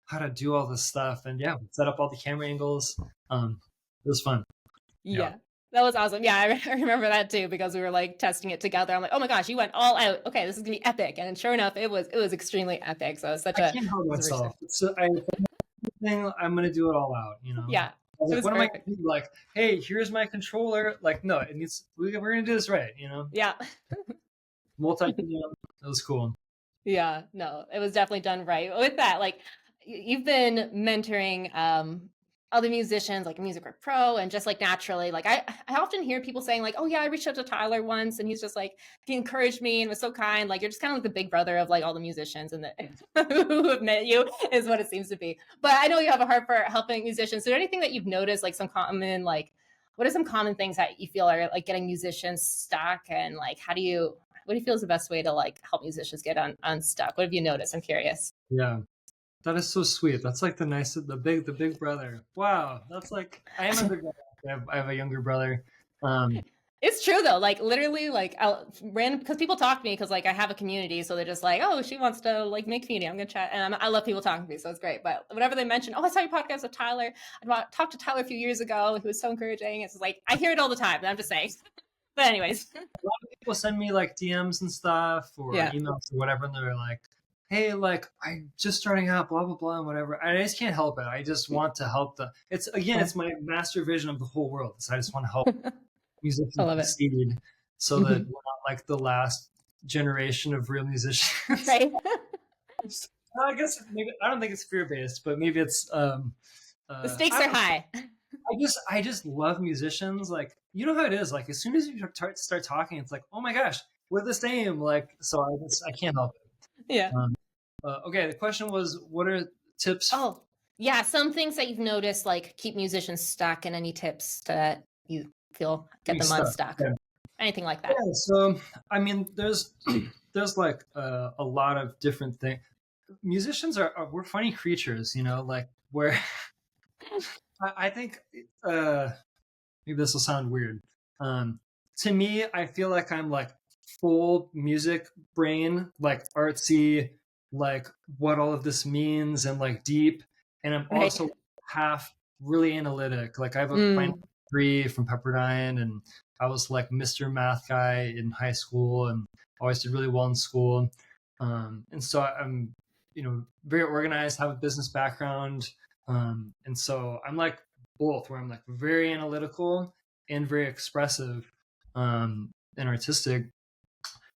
how to do all this stuff. And yeah, set up all the camera angles. It was fun. Yeah. That was awesome. Yeah, I remember that too, because we were like testing it together. I'm like, oh my gosh, you went all out. Okay, this is gonna be epic. And sure enough, it was extremely epic. So it's I can't help myself. I'm gonna do it all out, Yeah. I was like, what am I gonna do? Like, hey, here's my controller. Like, no, we're gonna do this right, Yeah. Multi-medium. It was cool. Yeah, no, it was definitely done right. With that, like you've been mentoring other musicians like Music Work Pro, and just like naturally, like I often hear people saying like, oh yeah, I reached out to Tyler once and he's just like, he encouraged me and was so kind. Like you're just kind of like the big brother of like all the musicians and who have met you, is what it seems to be. But I know you have a heart for helping musicians. Is there anything that you've noticed, like some common, like what are some common things that you feel are like getting musicians stuck, and like what do you feel is the best way to like help musicians get unstuck? What have you noticed? I'm curious. Yeah. That is so sweet. That's like the big brother. Wow. That's like, I am a big brother. I have a younger brother. It's true though. Like literally, like because people talk to me because like I have a community, so they're just like, oh, she wants to like make community. I'm gonna chat, and I love people talking to me, so it's great. But whenever they mention, oh, I saw your podcast with Tyler. I talked to Tyler a few years ago. He was so encouraging. It's like I hear it all the time, and I'm just saying. But anyways, a lot of people send me like DMs and stuff or emails or whatever, and they're like, hey, like I'm just starting out, blah blah blah, and whatever. I just can't help it. I just want to help it's my master vision of the whole world. So I just want to help musicians succeed, so that we're not like the last generation of real musicians. Right. I guess maybe I don't think it's fear based, but maybe it's the stakes are high. I just love musicians. Like, you know how it is. Like, as soon as you start talking, it's like, oh my gosh, we're the same. Like, so I can't help Yeah. it. Okay, the question was, what are tips? Oh, yeah, some things that you've noticed, like, keep musicians stuck, and any tips that you feel get Getting them stuck. unstuck. Yeah. Anything like that. Yeah. So, I mean, there's like a lot of different things. Musicians we're funny creatures, you know. Like, where I think maybe this will sound weird. To me, I feel like I'm like full music brain, like artsy, like what all of this means, and like deep. And I'm Right. also half really analytic. Like, I have a finance Mm. degree from Pepperdine, and I was like Mr. Math guy in high school, and always did really well in school. And so I'm, very organized, have a business background. And so I'm like both, where I'm like very analytical and very expressive, and artistic.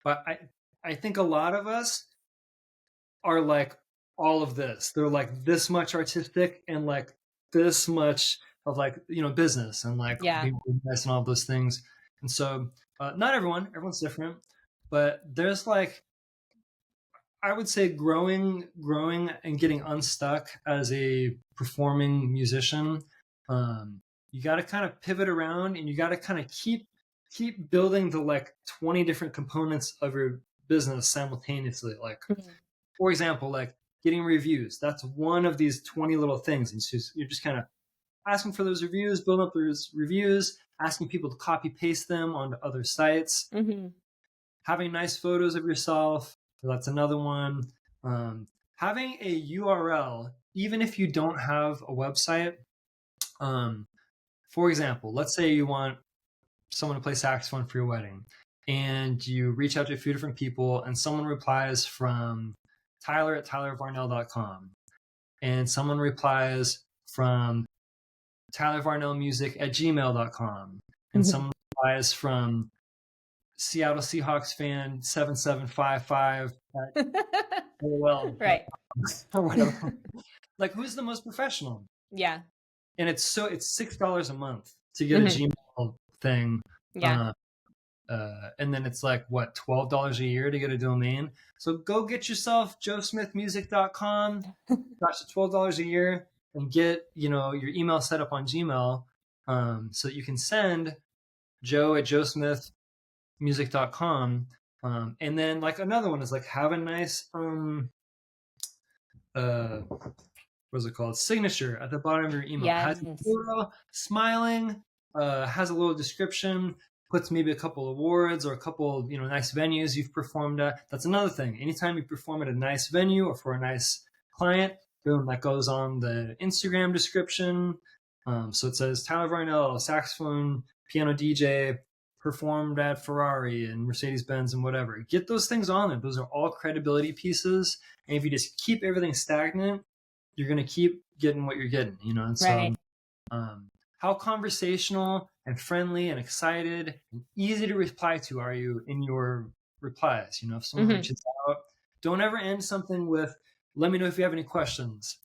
But I think a lot of us are like all of this. They're like this much artistic and like this much of like, business, and like Yeah. being nice and all of those things. And so not everyone's different, but there's like, I would say, growing and getting unstuck as a performing musician. You got to kind of pivot around, and you got to kind of keep building the like 20 different components of your business simultaneously. Like, Mhm. for example, like getting reviews. That's one of these 20 little things. And so you're just kind of asking for those reviews, building up those reviews, asking people to copy paste them onto other sites, Mhm. having nice photos of yourself. That's another one. Having a URL, even if you don't have a website. For example, let's say you want someone to play saxophone for your wedding, and you reach out to a few different people, and someone replies from Tyler at tylervarnell.com, and someone replies from tylervarnellmusic at gmail.com, and Mhm. someone replies from Seattle Seahawks fan 7755 at AOL Right. or whatever. Like, who's the most professional? Yeah. And it's $6 a month to get a Mhm. Gmail thing. Yeah. Uh, and then it's like, what, $12 a year to get a domain? So go get yourself joesmithmusic.com. Costs you $12 a year, and get, your email set up on Gmail, so that you can send joe at joesmithmusic.com. And then like another one is like, have a nice what's it called, signature at the bottom of your email. Has a Yes. photo, smiling, has a little description, puts maybe a couple awards or a couple, nice venues you've performed at. That's another thing. Anytime you perform at a nice venue or for a nice client, boom, that goes on the Instagram description. So it says Tyler Varnell, saxophone, piano DJ, performed at Ferrari and Mercedes-Benz and whatever. Get those things on there. Those are all credibility pieces. And if you just keep everything stagnant, you're going to keep getting what you're getting, And so, Right. how conversational and friendly and excited and easy to reply to are you in your replies? If someone Mhm. reaches out, don't ever end something with, let me know if you have any questions.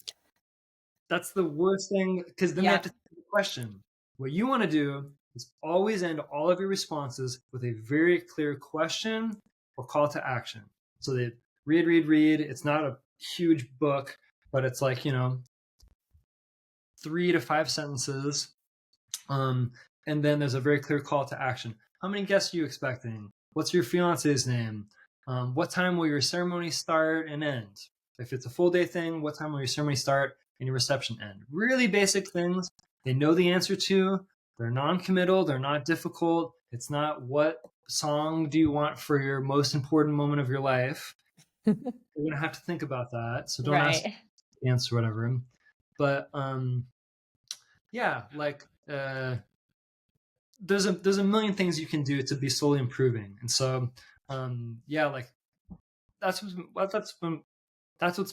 That's the worst thing, because then they have Yep. to think of the question. What you want to do is always end all of your responses with a very clear question or call to action. So they read. It's not a huge book, but it's like, 3 to 5 sentences. And then there's a very clear call to action. How many guests are you expecting? What's your fiance's name? What time will your ceremony start and end? If it's a full day thing, what time will your ceremony start and your reception end? Really basic things. They know the answer to. They're non-committal. They're not difficult. It's not, what song do you want for your most important moment of your life? You're going to have to think about that. So don't ask Right. answer whatever. But yeah, like there's a million things you can do to be slowly improving. And so yeah, like that's what's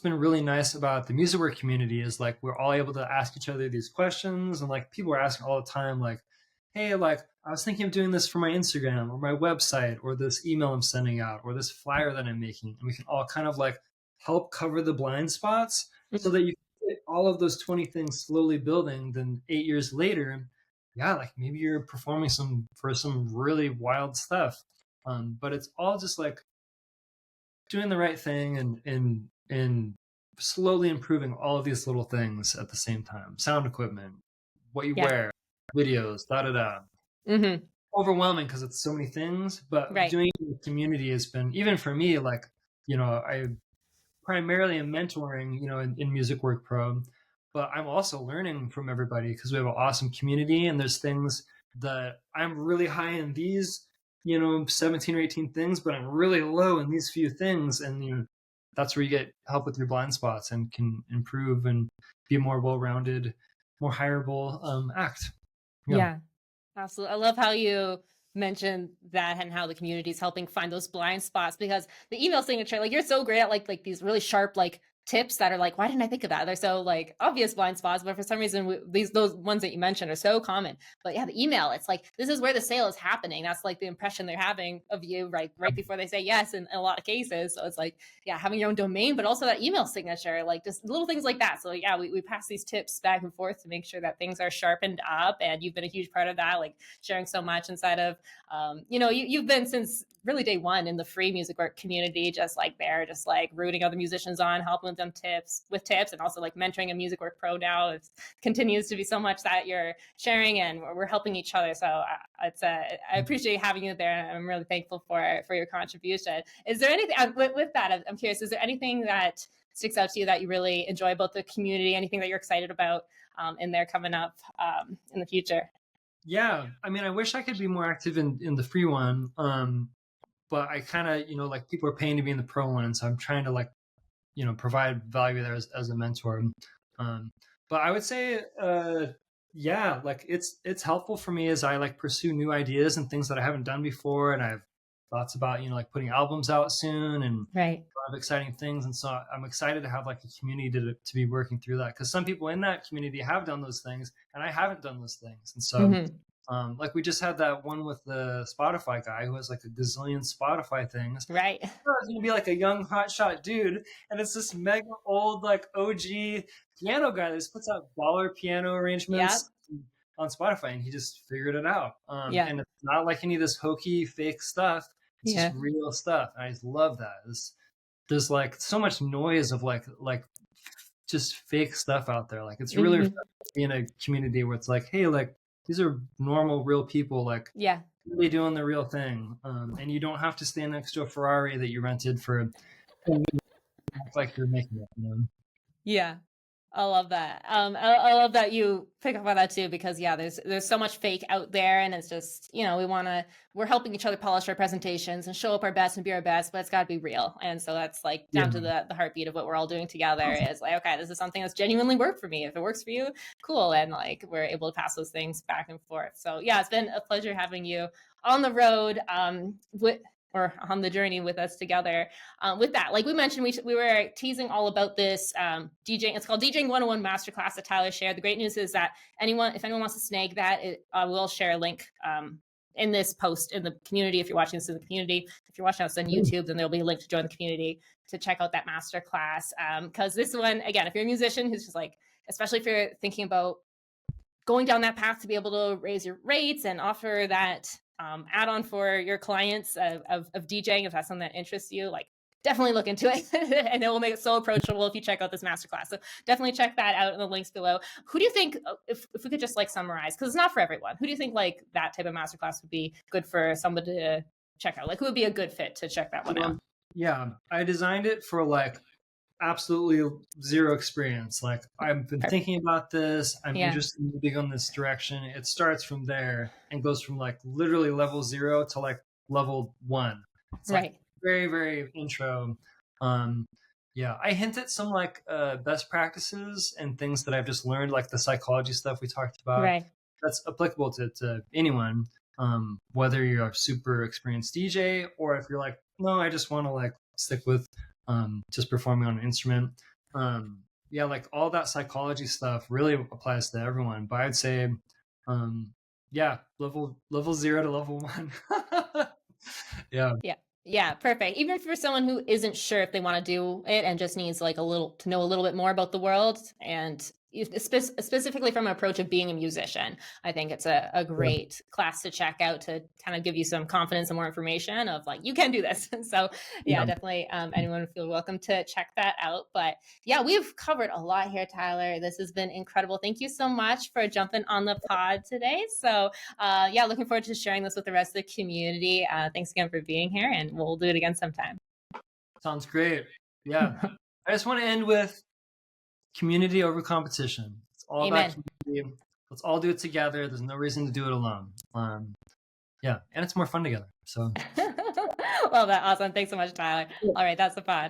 been really nice about the music work community, is like we're all able to ask each other these questions, and like people are asking all the time, like, hey, like I was thinking of doing this for my Instagram or my website or this email I'm sending out or this flyer that I'm making, and we can all kind of like help cover the blind spots so Mhm. that you all of those 20 things slowly building, then 8 years later, yeah, like maybe you're performing some really wild stuff. But it's all just like doing the right thing and slowly improving all of these little things at the same time. Sound equipment, what you Yeah. wear, videos, da da da. Mm-hmm. Overwhelming because it's so many things, but Right. doing it in the community has been, even for me, like, I primarily am mentoring, in Music Work Pro, but I'm also learning from everybody because we have an awesome community and there's things that I'm really high in these, 17 or 18 things, but I'm really low in these few things. And, that's where you get help with your blind spots and can improve and be a more well-rounded, more hireable act. Yeah. Yeah. Absolutely. I love how you mentioned that and how the community is helping find those blind spots because the email signature, like you're so great at like these really sharp like tips that are like, why didn't I think of that? They're so like obvious blind spots, but for some reason those ones that you mentioned are so common. But yeah, the email, it's like this is where the sale is happening. That's like the impression they're having of you right before they say yes in a lot of cases. So it's like, yeah, having your own domain, but also that email signature, like just little things like that. So yeah, we pass these tips back and forth to make sure that things are sharpened up. And you've been a huge part of that, like sharing so much inside of you've been since really day one in the free music work community, just like there, just like rooting other musicians on, helping them tips, and also like mentoring a music work pro now. It continues to be so much that you're sharing, and we're helping each other. So I appreciate having you there, and I'm really thankful for your contribution. Is there anything with that? I'm curious. Is there anything that sticks out to you that you really enjoy about the community? Anything that you're excited about in there coming up in the future? Yeah, I mean, I wish I could be more active in the free one, but I kind of, like people are paying to be in the pro one, and so I'm trying to like, provide value there as a mentor. Um, but I would say, yeah, like it's helpful for me as I like pursue new ideas and things that I haven't done before, and I have thoughts about, like putting albums out soon and Right. a lot of exciting things. And so I'm excited to have like a community to be working through that because some people in that community have done those things and I haven't done those things. And so Hmm. like we just had that one with the Spotify guy who has like a gazillion Spotify things. Right. I was gonna be like a young hotshot dude, and it's this mega old like OG piano guy that just puts out baller piano Yeah. arrangements on Spotify, and he just figured it out. Yeah. And it's not like any of this hokey fake stuff. It's just Yeah. real stuff. And I just love that. There's like so much noise of like just fake stuff out there. Like it's really Hmm. refreshing to be in a community where it's like, hey, like these are normal, real people, like Yeah. really doing the real thing. And you don't have to stand next to a Ferrari that you rented for 10 minutes like you're making it. Yeah. I love that. I love that you pick up on that too, because yeah, there's so much fake out there, and it's just we're helping each other polish our presentations and show up our best and be our best, but it's got to be real. And so that's like Yeah. down to the heartbeat of what we're all doing together. Is like, okay, this is something that's genuinely worked for me. If it works for you, cool. And like we're able to pass those things back and forth. So yeah, it's been a pleasure having you on the road with or on the journey with us together. With that, like we mentioned, we were teasing all about this DJing. It's called DJing 101 Masterclass that Tyler shared. The great news is that if anyone wants to snag that, we'll share a link in this post in the community. If you're watching this in the community, if you're watching us on YouTube, then there'll be a link to join the community to check out that masterclass. Because this one, again, if you're a musician who's just like, especially if you're thinking about going down that path to be able to raise your rates and offer that add-on for your clients of DJing, if that's something that interests you, like definitely look into it and it will make it so approachable if you check out this masterclass. So definitely check that out in the links below. Who do you think, if we could just like summarize, because it's not for everyone, who do you think like that type of masterclass would be good for somebody to check out? Like who would be a good fit to check that one out? Yeah, I designed it for like absolutely zero experience. Like I've been thinking about this. I'm interested in moving on this direction. It starts from there and goes from like literally level 0 to like level 1. It's like very, very intro. Yeah, I hint at some like best practices and things that I've just learned, like the psychology stuff we talked about. That's applicable to anyone, whether you're a super experienced DJ or if you're like, no, I just want to like stick with just performing on an instrument. Yeah, like all that psychology stuff really applies to everyone. But I'd say, yeah, level 0 to level 1. Yeah. Yeah, perfect. Even for someone who isn't sure if they want to do it and just needs like a little to know a little bit more about the world and specifically from an approach of being a musician, I think it's a Yeah. great class to check out to kind of give you some confidence and more information of like you can do this. So yeah, Yeah. definitely anyone would feel welcome to check that out. But yeah, we've covered a lot here, Tyler. This has been incredible. Thank you so much for jumping on the pod today. So yeah, looking forward to sharing this with the rest of the community. Thanks again for being here, and we'll do it again sometime. Sounds great. Yeah. I just want to end with community over competition. It's all about Amen. community. Let's all do it together. There's no reason to do it alone. Yeah, and it's more fun together. So Love that. Awesome. Thanks so much, Tyler. All right, that's the pod.